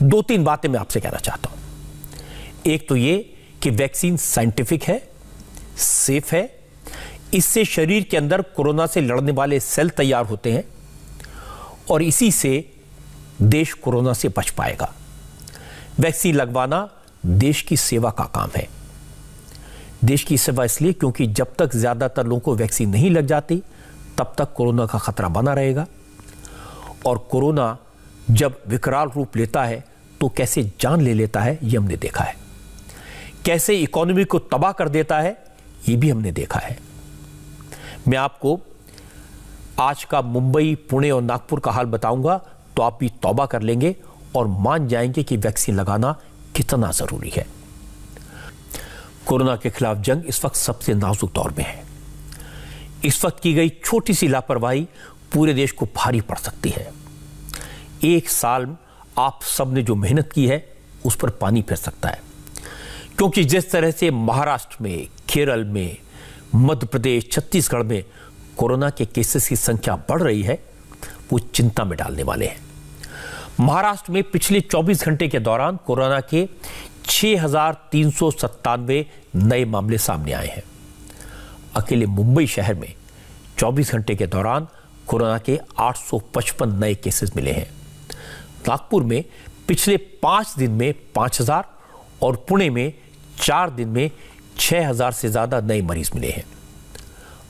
2-3 बातें मैं आपसे कहना चाहता हूं। एक तो ये कि वैक्सीन साइंटिफिक है, सेफ है, इससे शरीर के अंदर कोरोना से लड़ने वाले सेल तैयार होते हैं और इसी से देश कोरोना से बच पाएगा। वैक्सीन लगवाना देश की सेवा का काम है। देश की सेवा इसलिए क्योंकि जब तक ज्यादातर लोगों को वैक्सीन नहीं लग जाती तब तक कोरोना का खतरा बना रहेगा। और कोरोना जब विकराल रूप लेता है तो कैसे जान ले लेता है ये हमने देखा है, कैसे इकोनॉमी को तबाह कर देता है ये भी हमने देखा है। मैं आपको आज का मुंबई, पुणे और नागपुर का हाल बताऊंगा तो आप भी तौबा कर लेंगे और मान जाएंगे कि वैक्सीन लगाना कितना जरूरी है। कोरोना के खिलाफ जंग इस वक्त सबसे नाजुक दौर में है। इस वक्त की गई छोटी सी लापरवाही पूरे देश को भारी पड़ सकती है। 1 साल आप सब ने जो मेहनत की है उस पर पानी फिर सकता है, क्योंकि जिस तरह से महाराष्ट्र में, केरल में, मध्य प्रदेश, छत्तीसगढ़ में कोरोना के केसेस की संख्या बढ़ रही है, वो चिंता में डालने वाले हैं। महाराष्ट्र में पिछले 24 घंटे के दौरान कोरोना के 6,397 नए मामले सामने आए हैं। अकेले मुंबई शहर में 24 घंटे के दौरान कोरोना के 855 नए केसेस मिले हैं। नागपुर में पिछले 5 दिन में 5,000 और पुणे में 4 दिन में 6,000 से ज्यादा नए मरीज मिले हैं।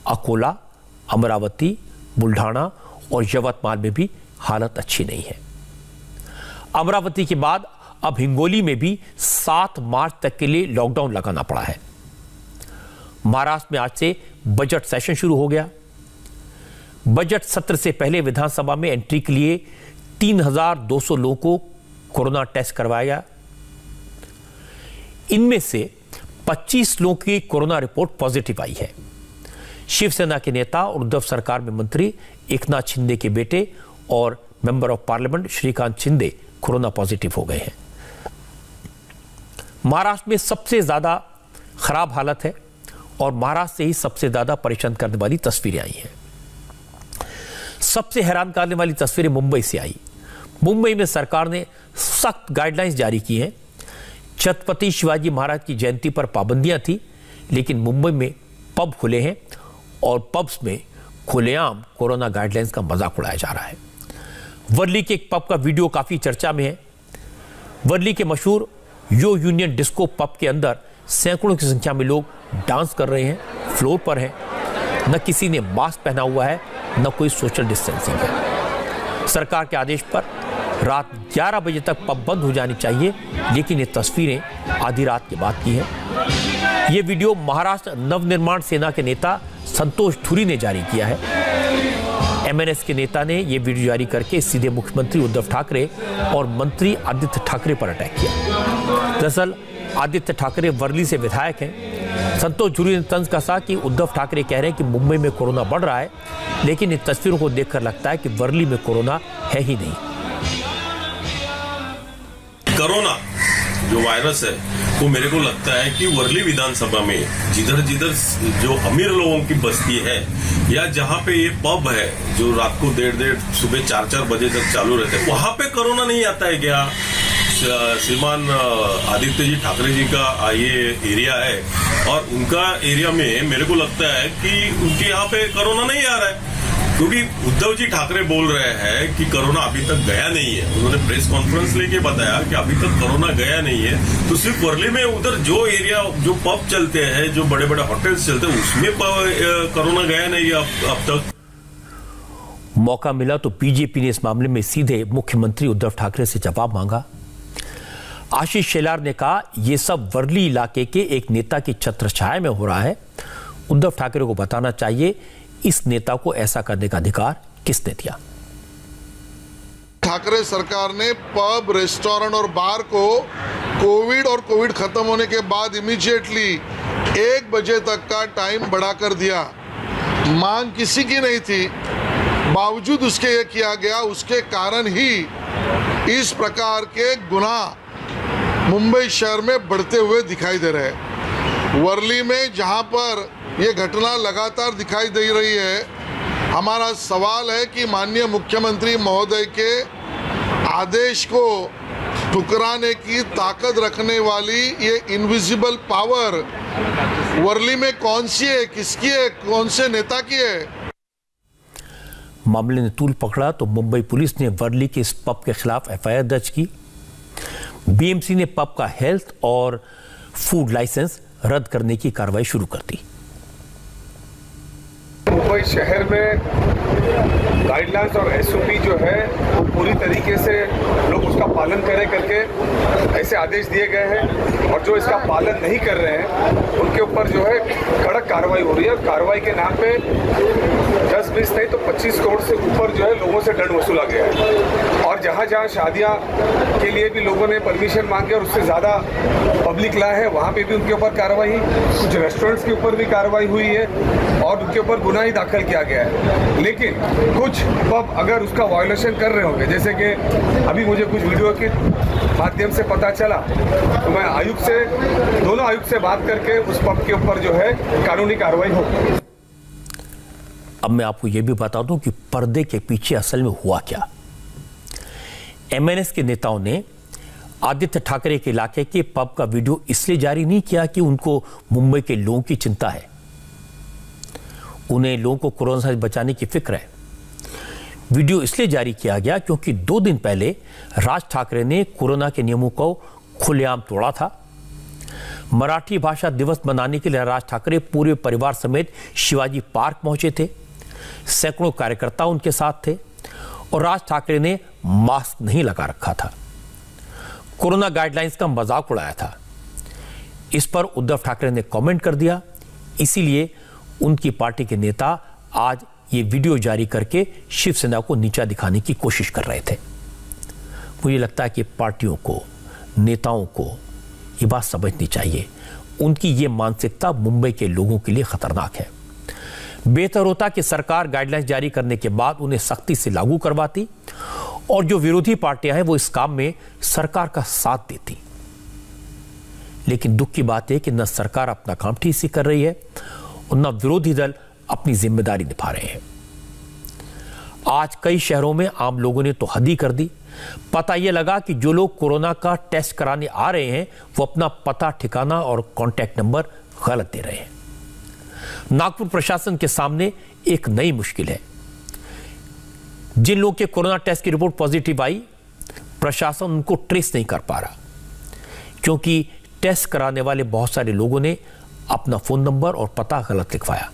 अकोला, अमरावती, बुल्ढाना और यवतमाल में भी हालत अच्छी नहीं है। अमरावती के बाद अब हिंगोली में भी 7 मार्च तक के लिए लॉकडाउन लगाना पड़ा है। महाराष्ट्र में आज से बजट सेशन शुरू हो गया। बजट सत्र से पहले विधानसभा में एंट्री के लिए 3,200 लोगों को कोरोना टेस्ट करवाया गया। इनमें से 25 लोगों की कोरोना रिपोर्ट पॉजिटिव आई है। शिवसेना के नेता और उद्धव सरकार में मंत्री एकनाथ शिंदे के बेटे और member of parliament Shrikant Shinde corona positive हो गए हैं। महाराष्ट्र में सबसे ज्यादा खराब हालत है और महाराष्ट्र से ही सबसे ज्यादा परेशान करने वाली तस्वीरें आई हैं। सबसे हैरान करने वाली तस्वीरें मुंबई से आई। मुंबई में सरकार ने सख्त गाइडलाइंस जारी की हैं। छत्रपति शिवाजी महाराज की जयंती पर पाबंदियां थी, लेकिन मुंबई में पब खुले हैं और पब्स में खुलेआम कोरोना गाइडलाइंस का मजाक उड़ाया जा रहा है। वर्ली के एक पब का वीडियो काफी चर्चा में है। वर्ली के मशहूर यो यूनियन डिस्को पब के अंदर सैकड़ों की संख्या में लोग डांस कर रहे हैं, फ्लोर पर हैं। न किसी ने मास्क पहना हुआ है, न कोई सोशल डिस्टेंसिंग है। सरकार के आदेश पर रात 11 बजे तक पब बंद हो जानी चाहिए, लेकिन ये तस्वीरें आधी रात के बाद की हैं। ये वीडियो महाराष्ट्र नवनिर्माण सेना के नेता संतोष धुरी ने जारी किया है। एमएनएस के नेता ने यह वीडियो जारी करके सीधे मुख्यमंत्री उद्धव ठाकरे और मंत्री आदित्य ठाकरे पर अटैक किया। दरअसल आदित्य ठाकरे वर्ली से विधायक हैं। संतोष धुरी ने तंज कसा कि उद्धव ठाकरे कह रहे हैं कि मुंबई में कोरोना बढ़ रहा है, लेकिन इन तस्वीरों को देखकर लगता है कि वर्ली में कोरोना है ही नहीं। कोरोना जो वायरस है वो मेरे को लगता है कि वर्ली विधानसभा में जिधर जिधर जो अमीर लोगों की बस्ती है या जहाँ पे ये पब है जो रात को 1:30 सुबह 4 बजे तक चालू रहते हैं, वहां पे कोरोना नहीं आता है क्या? श्रीमान आदित्य जी ठाकरे जी का ये एरिया है और उनका एरिया में मेरे को लगता है कि उनके यहाँ पे कोरोना नहीं आ रहा है, क्योंकि उद्धव जी ठाकरे बोल रहे हैं कि कोरोना अभी तक गया नहीं है। उन्होंने प्रेस कॉन्फ्रेंस लेके बताया कि अभी तक कोरोना गया नहीं है। तो सिर्फ वर्ली में उधर जो एरिया जो पब चलते हैं, जो बड़े बड़े होटल्स चलते हैं, उसमें कोरोना गया नहीं है अब तक। मौका मिला तो बीजेपी ने इस मामले में सीधे मुख्यमंत्री उद्धव ठाकरे से जवाब मांगा। आशीष शेलार ने कहा, यह सब वर्ली इलाके के एक नेता की छत्रछाया में हो रहा है। उद्धव ठाकरे को बताना चाहिए इस नेता को ऐसा करने का अधिकार किसने दिया। ठाकरे सरकार ने पब, रेस्टोरेंट और बार को कोविड खत्म होने के बाद इमीडिएटली 1 बजे तक का टाइम बढ़ा कर दिया। मांग किसी की नहीं थी, बावजूद उसके ये किया गया। उसके कारण ही इस प्रकार के गुनाह मुंबई शहर में बढ़ते हुए दिखाई दे रहे हैं। वर्ली में जहां पर ये घटना लगातार दिखाई दे रही है, हमारा सवाल है कि माननीय मुख्यमंत्री महोदय के आदेश को ठुकराने की ताकत रखने वाली ये इनविजिबल पावर वर्ली में कौन सी है, किसकी है, कौन से नेता की है? मामले ने तूल पकड़ा तो मुंबई पुलिस ने वर्ली के इस पब के खिलाफ एफआईआर दर्ज की। बीएमसी ने पब का हेल्थ और फूड लाइसेंस रद्द करने की कार्रवाई शुरू कर दी। मुंबई शहर में गाइडलाइंस और एसओपी जो है वो पूरी तरीके से लोग उसका पालन करें करके ऐसे आदेश दिए गए हैं, और जो इसका पालन नहीं कर रहे हैं उनके ऊपर जो है कड़क कार्रवाई हो रही है। कार्रवाई के नाम पे 10-20 नहीं तो 25 करोड़ से ऊपर जो है लोगों से दंड वसूला गया है। और और जहाँ जहाँ शादियाँ के लिए भी लोगों ने परमिशन मांगे और उससे ज़्यादा पब्लिक ला है, वहाँ पे भी उनके ऊपर कार्रवाई, कुछ रेस्टोरेंट्स के ऊपर भी कार्रवाई हुई है और उनके ऊपर गुनाह ही दाखिल किया गया है। लेकिन कुछ पब अगर उसका वायोलेशन कर रहे होंगे, जैसे कि अभी मुझे कुछ वीडियो के माध्यम से पता चला, तो मैं आयुक्त से, दोनों आयुक्त से बात करके उस पब के ऊपर जो है कानूनी कार्रवाई होगी। अब मैं आपको यह भी बता दूं कि पर्दे के पीछे असल में हुआ क्या। एमएनएस के नेताओं ने आदित्य ठाकरे के इलाके के पब का वीडियो इसलिए जारी नहीं किया कि उनको मुंबई के लोगों की चिंता है, उन्हें लोगों को कोरोना से बचाने की फिक्र है। वीडियो इसलिए जारी किया गया क्योंकि 2 दिन पहले राज ठाकरे ने कोरोना के नियमों को खुलेआम तोड़ा था। मराठी भाषा दिवस मनाने के लिए राज ठाकरे पूरे परिवार समेत शिवाजी पार्क पहुंचे थे। सैकड़ों कार्यकर्ता उनके साथ थे और राज ठाकरे ने मास्क नहीं लगा रखा था, कोरोना गाइडलाइंस का मजाक उड़ाया था। इस पर उद्धव ठाकरे ने कमेंट कर दिया, इसीलिए उनकी पार्टी के नेता आज ये वीडियो जारी करके शिवसेना को नीचा दिखाने की कोशिश कर रहे थे। मुझे लगता है कि पार्टियों को, नेताओं को ये बात समझनी चाहिए, उनकी ये मानसिकता मुंबई के लोगों के लिए खतरनाक है। बेहतर होता कि सरकार गाइडलाइंस जारी करने के बाद उन्हें सख्ती से लागू करवाती और जो विरोधी पार्टियां हैं वो इस काम में सरकार का साथ देती। लेकिन दुख की बात है कि न सरकार अपना काम ठीक से कर रही है और न विरोधी दल अपनी जिम्मेदारी निभा रहे हैं। आज कई शहरों में आम लोगों ने तो हद ही कर दी। पता यह लगा कि जो लोग कोरोना का टेस्ट कराने आ रहे हैं वो अपना पता, ठिकाना और कॉन्टैक्ट नंबर गलत दे रहे हैं। नागपुर प्रशासन के सामने एक नई मुश्किल है। जिन लोगों के कोरोना टेस्ट की रिपोर्ट पॉजिटिव आई, प्रशासन उनको ट्रेस नहीं कर पा रहा क्योंकि टेस्ट कराने वाले बहुत सारे लोगों ने अपना फोन नंबर और पता गलत लिखवाया।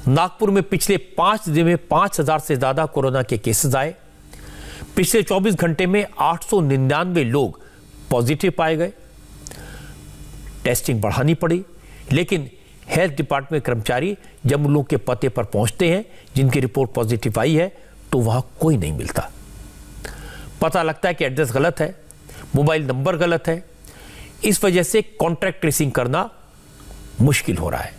नागपुर में पिछले 5 दिन में 5000 से ज्यादा कोरोना के केसेस आए। पिछले 24 घंटे में 899 लोग पॉजिटिव पाए गए। टेस्टिंग बढ़ानी पड़ी, लेकिन हेल्थ डिपार्टमेंट कर्मचारी जब उन लोगों के पते पर पहुंचते हैं जिनकी रिपोर्ट पॉजिटिव आई है तो वहां कोई नहीं मिलता। पता लगता है कि एड्रेस गलत है, मोबाइल नंबर गलत है। इस वजह से कॉन्टैक्ट ट्रेसिंग करना मुश्किल हो रहा है।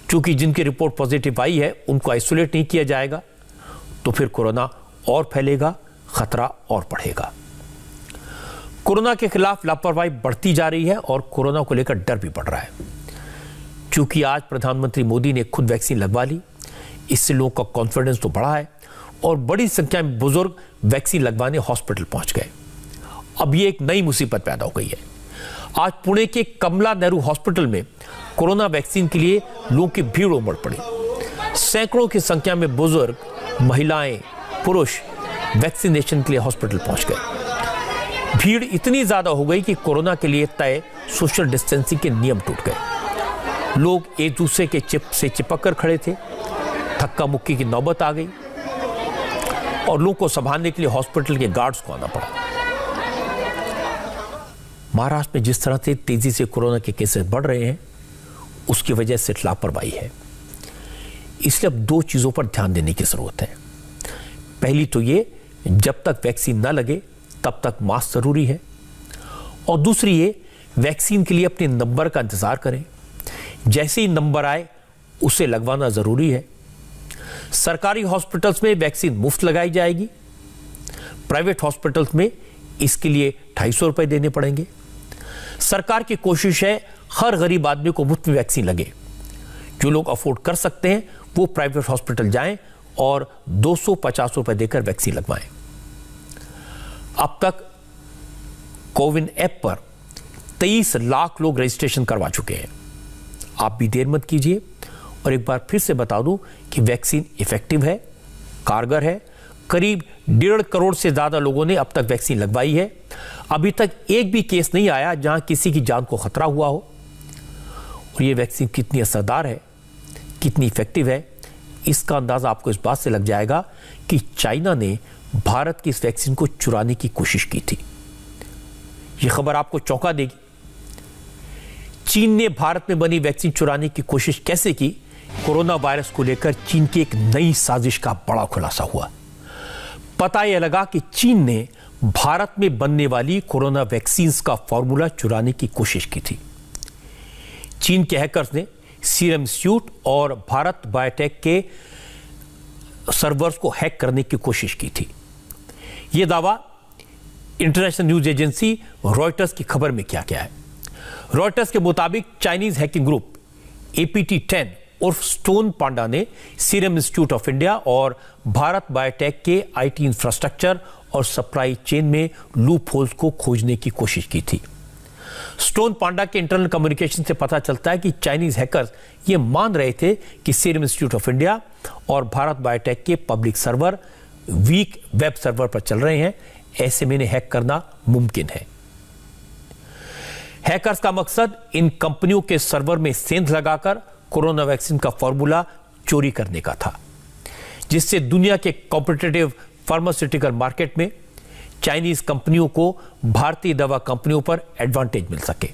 क्योंकि जिनकी रिपोर्ट पॉजिटिव आई है उनको आइसोलेट नहीं किया जाएगा तो फिर कोरोना और फैलेगा, खतरा और बढ़ेगा। कोरोना के खिलाफ लापरवाही बढ़ती जा रही है और कोरोना को लेकर डर भी बढ़ रहा है। क्योंकि आज प्रधानमंत्री मोदी ने खुद वैक्सीन लगवा ली, इससे लोगों का कॉन्फिडेंस तो बढ़ा है और बड़ी संख्या में बुजुर्ग वैक्सीन लगवाने हॉस्पिटल पहुंच गए। अब ये एक नई मुसीबत पैदा हो गई है। आज पुणे के कमला नेहरू हॉस्पिटल में कोरोना वैक्सीन के लिए लोगों की भीड़ उमड़ पड़ी। सैकड़ों की संख्या में बुजुर्ग, महिलाएं, पुरुष वैक्सीनेशन के लिए हॉस्पिटल पहुंच गए। भीड़ इतनी ज्यादा हो गई कि कोरोना के लिए तय सोशल डिस्टेंसिंग के नियम टूट गए। लोग एक दूसरे के से चिपक कर खड़े थे। धक्का मुक्की की नौबत आ गई और लोगों को संभालने के लिए हॉस्पिटल के गार्ड्स को आना पड़ा। महाराष्ट्र में जिस तरह से तेजी से कोरोना के केसेस बढ़ रहे हैं उसकी वजह से लापरवाही है। इसलिए अब 2 चीजों पर ध्यान देने की जरूरत है। पहली तो ये, जब तक वैक्सीन ना लगे तब तक मास्क जरूरी है, और दूसरी ये, वैक्सीन के लिए अपने नंबर का इंतजार करें। जैसे ही नंबर आए उसे लगवाना जरूरी है। सरकारी हॉस्पिटल्स में वैक्सीन मुफ्त लगाई जाएगी, प्राइवेट हॉस्पिटल्स में इसके लिए 250 रुपए देने पड़ेंगे। सरकार की कोशिश है हर गरीब आदमी को मुफ्त में वैक्सीन लगे। जो लोग अफोर्ड कर सकते हैं वो प्राइवेट हॉस्पिटल जाएं और 250 रुपए देकर वैक्सीन लगवाएं। अब तक कोविन ऐप पर 23 लाख लोग रजिस्ट्रेशन करवा चुके हैं। आप भी देर मत कीजिए और एक बार फिर से बता दूं कि वैक्सीन इफेक्टिव है, कारगर है। करीब 1.5 करोड़ से ज्यादा लोगों ने अब तक वैक्सीन लगवाई है। अभी तक एक भी केस नहीं आया जहां किसी की जान को खतरा हुआ हो। और ये वैक्सीन कितनी असरदार है, कितनी इफेक्टिव है, इसका अंदाजा आपको इस बात से लग जाएगा कि चाइना ने भारत की इस वैक्सीन को चुराने की कोशिश की थी। यह खबर आपको चौंका देगी। चीन ने भारत में बनी वैक्सीन चुराने की कोशिश कैसे की? कोरोना वायरस को लेकर चीन की एक नई साजिश का बड़ा खुलासा हुआ। पता यह लगा कि चीन ने भारत में बनने वाली कोरोना वैक्सीन का फॉर्मूला चुराने की कोशिश की थी। चीन के हैकर्स ने सीरम इंस्टीट्यूट और भारत बायोटेक के सर्वर्स को हैक करने की कोशिश की थी। यह दावा इंटरनेशनल न्यूज एजेंसी रॉयटर्स की खबर में किया गया है। रॉयटर्स के मुताबिक चाइनीज हैकिंग ग्रुप APT10 उर्फ स्टोन पांडा ने सीरम इंस्टीट्यूट ऑफ इंडिया और भारत बायोटेक के IT इंफ्रास्ट्रक्चर और सप्लाई चेन में लूप होल्स को खोजने की कोशिश की थी। स्टोन पांडा के इंटरनल कम्युनिकेशन से पता चलता है कि चाइनीज हैकर्स ये मान रहे थे कि सीरम इंस्टीट्यूट ऑफ इंडिया और भारत बायोटेक के public server week web server पर चल रहे हैं, ऐसे में इन्हें हैक करना मुमकिन है। हैकर्स का मकसद इन कंपनियों के सर्वर में सेंध लगाकर कोरोना वैक्सीन का फॉर्मूला चोरी करने का था, जिससे दुनिया के कॉम्पिटिटिव फार्मास्यूटिकल मार्केट में चाइनीज कंपनियों को भारतीय दवा कंपनियों पर एडवांटेज मिल सके।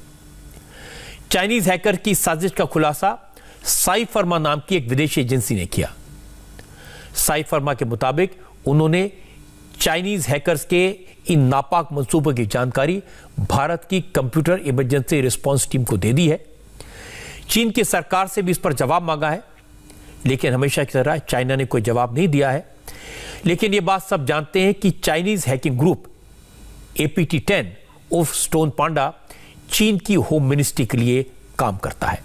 चाइनीज हैकर की साजिश का खुलासा साई फार्मा नाम की एक विदेशी एजेंसी ने किया। साई फार्मा के मुताबिक उन्होंने चाइनीज हैकर्स के इन नापाक मंसूबों की जानकारी भारत की कंप्यूटर इमरजेंसी रिस्पांस टीम को दे दी है। चीन की सरकार से भी इस पर जवाब मांगा है, लेकिन हमेशा की तरह चाइना ने कोई जवाब नहीं दिया है। लेकिन यह बात सब जानते हैं कि चाइनीज हैकिंग ग्रुप APT10 उर्फ स्टोन पांडा चीन की होम मिनिस्ट्री के लिए काम करता है।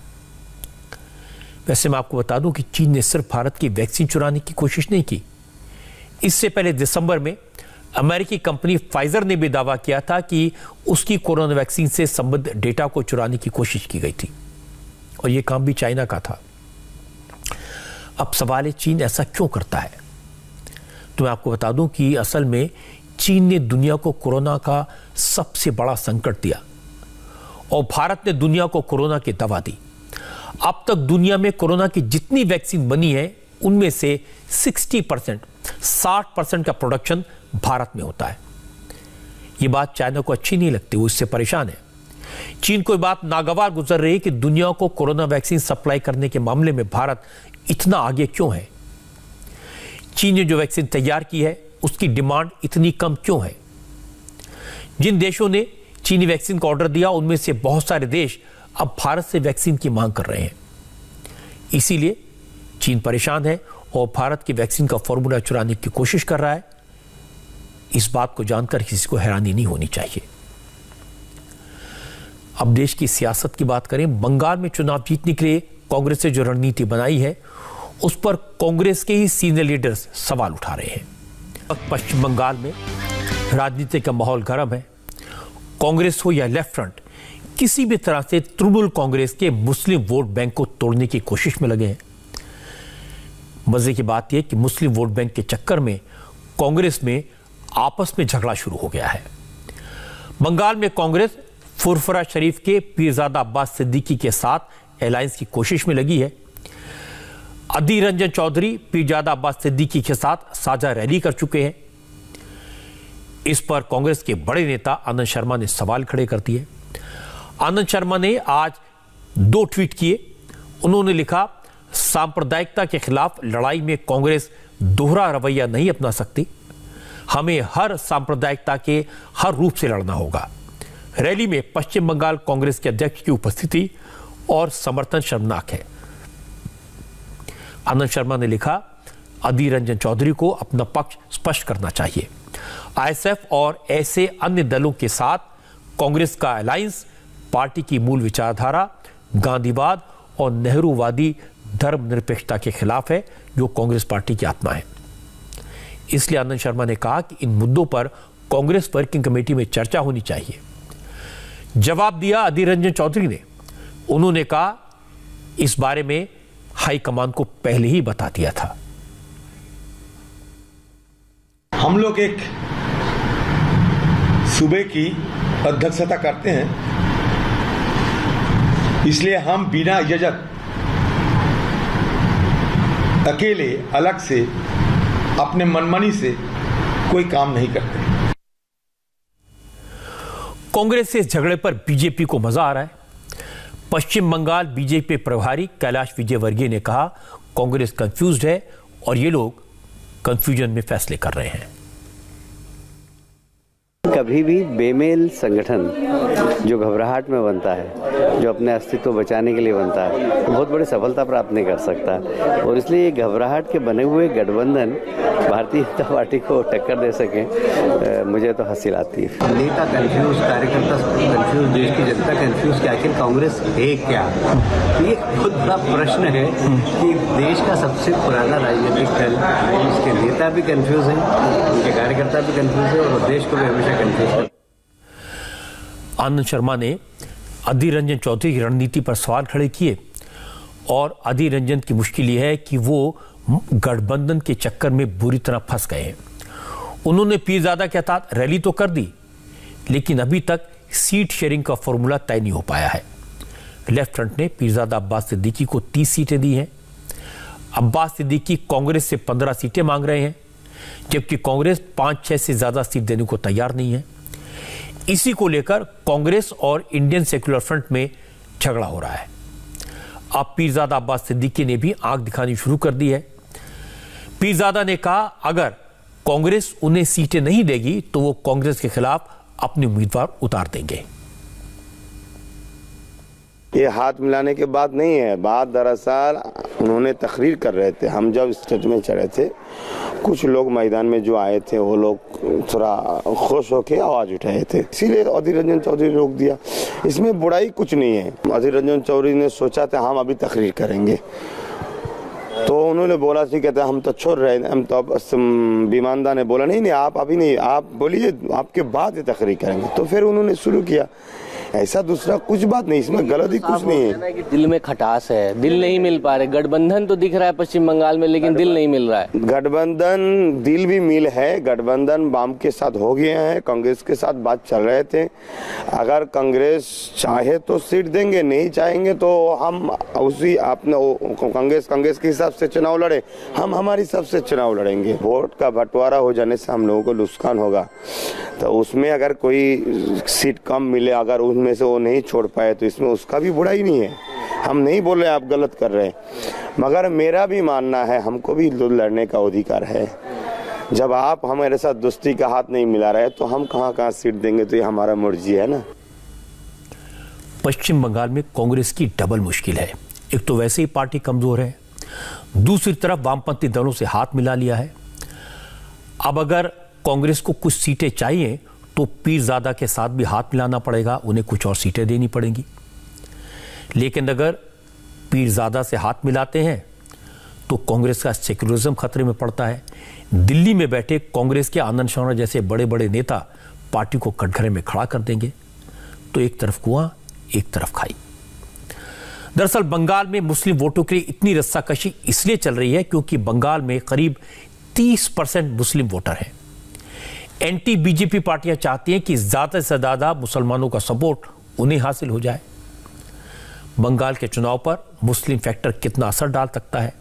वैसे मैं आपको बता दूं कि चीन ने सिर्फ भारत की वैक्सीन चुराने की कोशिश नहीं की। इससे पहले दिसंबर में अमेरिकी कंपनी फाइजर ने भी दावा किया था कि उसकी कोरोना वैक्सीन से संबंधित डेटा को चुराने की कोशिश की गई थी और यह काम भी चाइना का था। अब सवाल है, चीन ऐसा क्यों करता है? तो मैं आपको बता दूं कि असल में चीन ने दुनिया को कोरोना का सबसे बड़ा संकट दिया और भारत ने दुनिया को कोरोना की दवा दी। अब तक दुनिया में कोरोना की जितनी वैक्सीन बनी है उनमें से 60% का प्रोडक्शन भारत में होता है। यह बात चाइना को अच्छी नहीं लगती, वो इससे परेशान है। चीन को यह बात नागवार गुजर रही है कि दुनिया को कोरोना वैक्सीन सप्लाई करने के मामले में भारत इतना आगे क्यों है। चीन ने जो वैक्सीन तैयार की है उसकी डिमांड इतनी कम क्यों है। जिन देशों ने चीनी वैक्सीन का ऑर्डर दिया उनमें से बहुत सारे देश अब भारत से वैक्सीन की मांग कर रहे हैं। इसीलिए चीन परेशान है और भारत की वैक्सीन का फॉर्मूला चुराने की कोशिश कर रहा है। इस बात को जानकर किसी को हैरानी नहीं होनी चाहिए। अब देश की सियासत की बात करें। बंगाल में चुनाव जीतने के लिए कांग्रेस ने जो रणनीति बनाई है उस पर कांग्रेस के ही सीनियर लीडर्स सवाल उठा रहे हैं। पश्चिम बंगाल में राजनीति का माहौल गर्म है। कांग्रेस हो या लेफ्ट फ्रंट, किसी भी तरह से तृणमूल कांग्रेस के मुस्लिम वोट बैंक को तोड़ने की कोशिश में लगे हैं। मजे की बात यह कि मुस्लिम वोट बैंक के चक्कर में कांग्रेस में आपस में झगड़ा शुरू हो गया है। बंगाल में कांग्रेस फुरफुरा शरीफ के पीरजादा अब्बास सिद्दीकी के साथ अलायंस की कोशिश में लगी है। अधीर रंजन चौधरी पीरजादा अब्बास सिद्दीकी के साथ साझा रैली कर चुके हैं। इस पर कांग्रेस के बड़े नेता आनंद शर्मा ने सवाल खड़े कर दिए। आनंद शर्मा ने आज 2 ट्वीट किए। उन्होंने लिखा, सांप्रदायिकता के खिलाफ लड़ाई में कांग्रेस दोहरा रवैया नहीं अपना सकती। हमें हर सांप्रदायिकता के हर रूप से लड़ना होगा। रैली में पश्चिम बंगाल कांग्रेस के अध्यक्ष की उपस्थिति और समर्थन शर्मनाक है। आनंद शर्मा ने लिखा, अधीर रंजन चौधरी को अपना पक्ष स्पष्ट करना चाहिए। आईएसएफ और ऐसे अन्य दलों के साथ कांग्रेस का अलायंस पार्टी की मूल विचारधारा, गांधीवाद और नेहरूवादी धर्मनिरपेक्षता के खिलाफ है, जो कांग्रेस पार्टी की आत्मा है। इसलिए आनंद शर्मा ने कहा कि इन मुद्दों पर कांग्रेस वर्किंग कमेटी में चर्चा होनी चाहिए। जवाब दिया अधीर रंजन चौधरी ने। उन्होंने कहा, इस बारे में हाईकमान को पहले ही बता दिया था। हम लोग एक सूबे की अध्यक्षता करते हैं, इसलिए हम बिना इजाजत अकेले अलग से अपने मनमानी से कोई काम नहीं करते। कांग्रेस से इस झगड़े पर बीजेपी को मजा आ रहा है। पश्चिम बंगाल बीजेपी प्रभारी कैलाश विजयवर्गीय ने कहा, कांग्रेस कंफ्यूज्ड है और ये लोग कंफ्यूजन में फैसले कर रहे हैं। कभी भी बेमेल संगठन जो घबराहट में बनता है, जो अपने अस्तित्व बचाने के लिए बनता है, वो बहुत बड़ी सफलता प्राप्त नहीं कर सकता। और इसलिए ये घबराहट के बने हुए गठबंधन भारतीय जनता पार्टी को टक्कर दे सके, मुझे तो हंसी आती है। नेता कंफ्यूज, कार्यकर्ता कंफ्यूज, देश की जनता कंफ्यूज कि आखिर कांग्रेस है क्या? ये बहुत बड़ा प्रश्न है कि देश का सबसे पुराना राजनीतिक दल, उसके नेता भी कंफ्यूज हैं, उनके कार्यकर्ता भी कंफ्यूज है और देश को भी हमेशा कंफ्यूज है। आनंद शर्मा ने अधीर रंजन चौधरी की रणनीति पर सवाल खड़े किए और अधीर रंजन की मुश्किल यह है कि वो गठबंधन के चक्कर में बुरी तरह फंस गए हैं। उन्होंने पीरजादा के तहत रैली तो कर दी, लेकिन अभी तक सीट शेयरिंग का फॉर्मूला तय नहीं हो पाया है। लेफ्ट फ्रंट ने पीरजादा अब्बास सिद्दीकी को 30 सीटें दी हैं। अब्बास सिद्दीकी कांग्रेस से 15 सीटें मांग रहे हैं, जबकि कांग्रेस 5-6 से ज्यादा सीट देने को तैयार नहीं है। इसी को लेकर कांग्रेस और इंडियन सेक्युलर फ्रंट में झगड़ा हो रहा है। अब पीरजादा अब्बास सिद्दीकी ने भी आंख दिखानी शुरू कर दी है। पीरजादा ने कहा अगर कांग्रेस उन्हें सीटें नहीं देगी तो वो कांग्रेस के खिलाफ अपने उम्मीदवार उतार देंगे। ये हाथ मिलाने के बाद नहीं है, बात दरअसल उन्होंने तकरीर कर रहे थे। हम जब स्टेज में चढ़े थे, कुछ लोग मैदान में जो आए थे वो लोग थोड़ा खुश होकर आवाज उठाए थे, इसीलिए अधीर रंजन चौधरी रोक दिया। इसमें बुराई कुछ नहीं है। अधीर रंजन चौधरी ने सोचा था हम अभी तकरीर करेंगे, तो उन्होंने बोला थी, कहते हम तो छोड़ रहे हैं, हम तो अब विमानदा ने बोला नहीं आप अभी नहीं, आप बोलिए आपके बाद ये तकरीर करेंगे। तो फिर उन्होंने शुरू किया। ऐसा दूसरा कुछ बात नहीं, इसमें गलत ही कुछ नहीं है। कि दिल में खटास है, दिल नहीं मिल पा रहे। गठबंधन तो दिख रहा है पश्चिम बंगाल में, लेकिन दिल नहीं मिल रहा है। गठबंधन दिल भी मिल है। गठबंधन वाम के साथ हो गए हैं, कांग्रेस के साथ बात चल रहे थे। अगर कांग्रेस चाहे तो सीट देंगे, नहीं चाहेंगे तो हम उसी अपने कांग्रेस के हिसाब से चुनाव लड़े, हम हमारे हिसाब से चुनाव लड़ेंगे। वोट का बंटवारा हो जाने से हम लोगों को नुकसान होगा, तो उसमें अगर कोई सीट कम मिले, अगर उनमें से वो नहीं छोड़ पाए तो इसमें उसका भी बुराई नहीं है। हम नहीं बोल रहे आप गलत कर रहे हैं, मगर मेरा भी मानना है हमको भी लड़ने का अधिकार है। जब आप हमारे साथ दोस्ती का हाथ नहीं मिला रहे तो हम कहाँ सीट देंगे, तो ये हमारा मर्जी है ना। पश्चिम बंगाल में कांग्रेस की डबल मुश्किल है। एक तो वैसे ही पार्टी कमजोर है, दूसरी तरफ वामपंथी दलों से हाथ मिला लिया है। अब अगर कांग्रेस को कुछ सीटें चाहिए तो पीरजादा के साथ भी हाथ मिलाना पड़ेगा, उन्हें कुछ और सीटें देनी पड़ेंगी। लेकिन अगर पीरजादा से हाथ मिलाते हैं तो कांग्रेस का सेक्युलरिज्म खतरे में पड़ता है। दिल्ली में बैठे कांग्रेस के आनंद शर्मा जैसे बड़े बड़े नेता पार्टी को कटघरे में खड़ा कर देंगे, तो एक तरफ कुआं एक तरफ खाई। दरअसल बंगाल में मुस्लिम वोटों के लिए इतनी रस्साकशी इसलिए चल रही है क्योंकि बंगाल में करीब 30% मुस्लिम वोटर हैं। एंटी बीजेपी पार्टियां चाहती हैं कि ज्यादा से ज्यादा मुसलमानों का सपोर्ट उन्हें हासिल हो जाए। बंगाल के चुनाव पर मुस्लिम फैक्टर कितना असर डाल सकता है?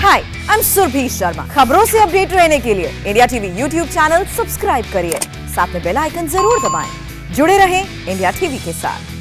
हाय, आई एम सुरभि शर्मा। खबरों से अपडेट रहने के लिए India TV YouTube channel subscribe करिए, साथ में बेल आइकन जरूर दबाएं। जुड़े रहें इंडिया टीवी के साथ।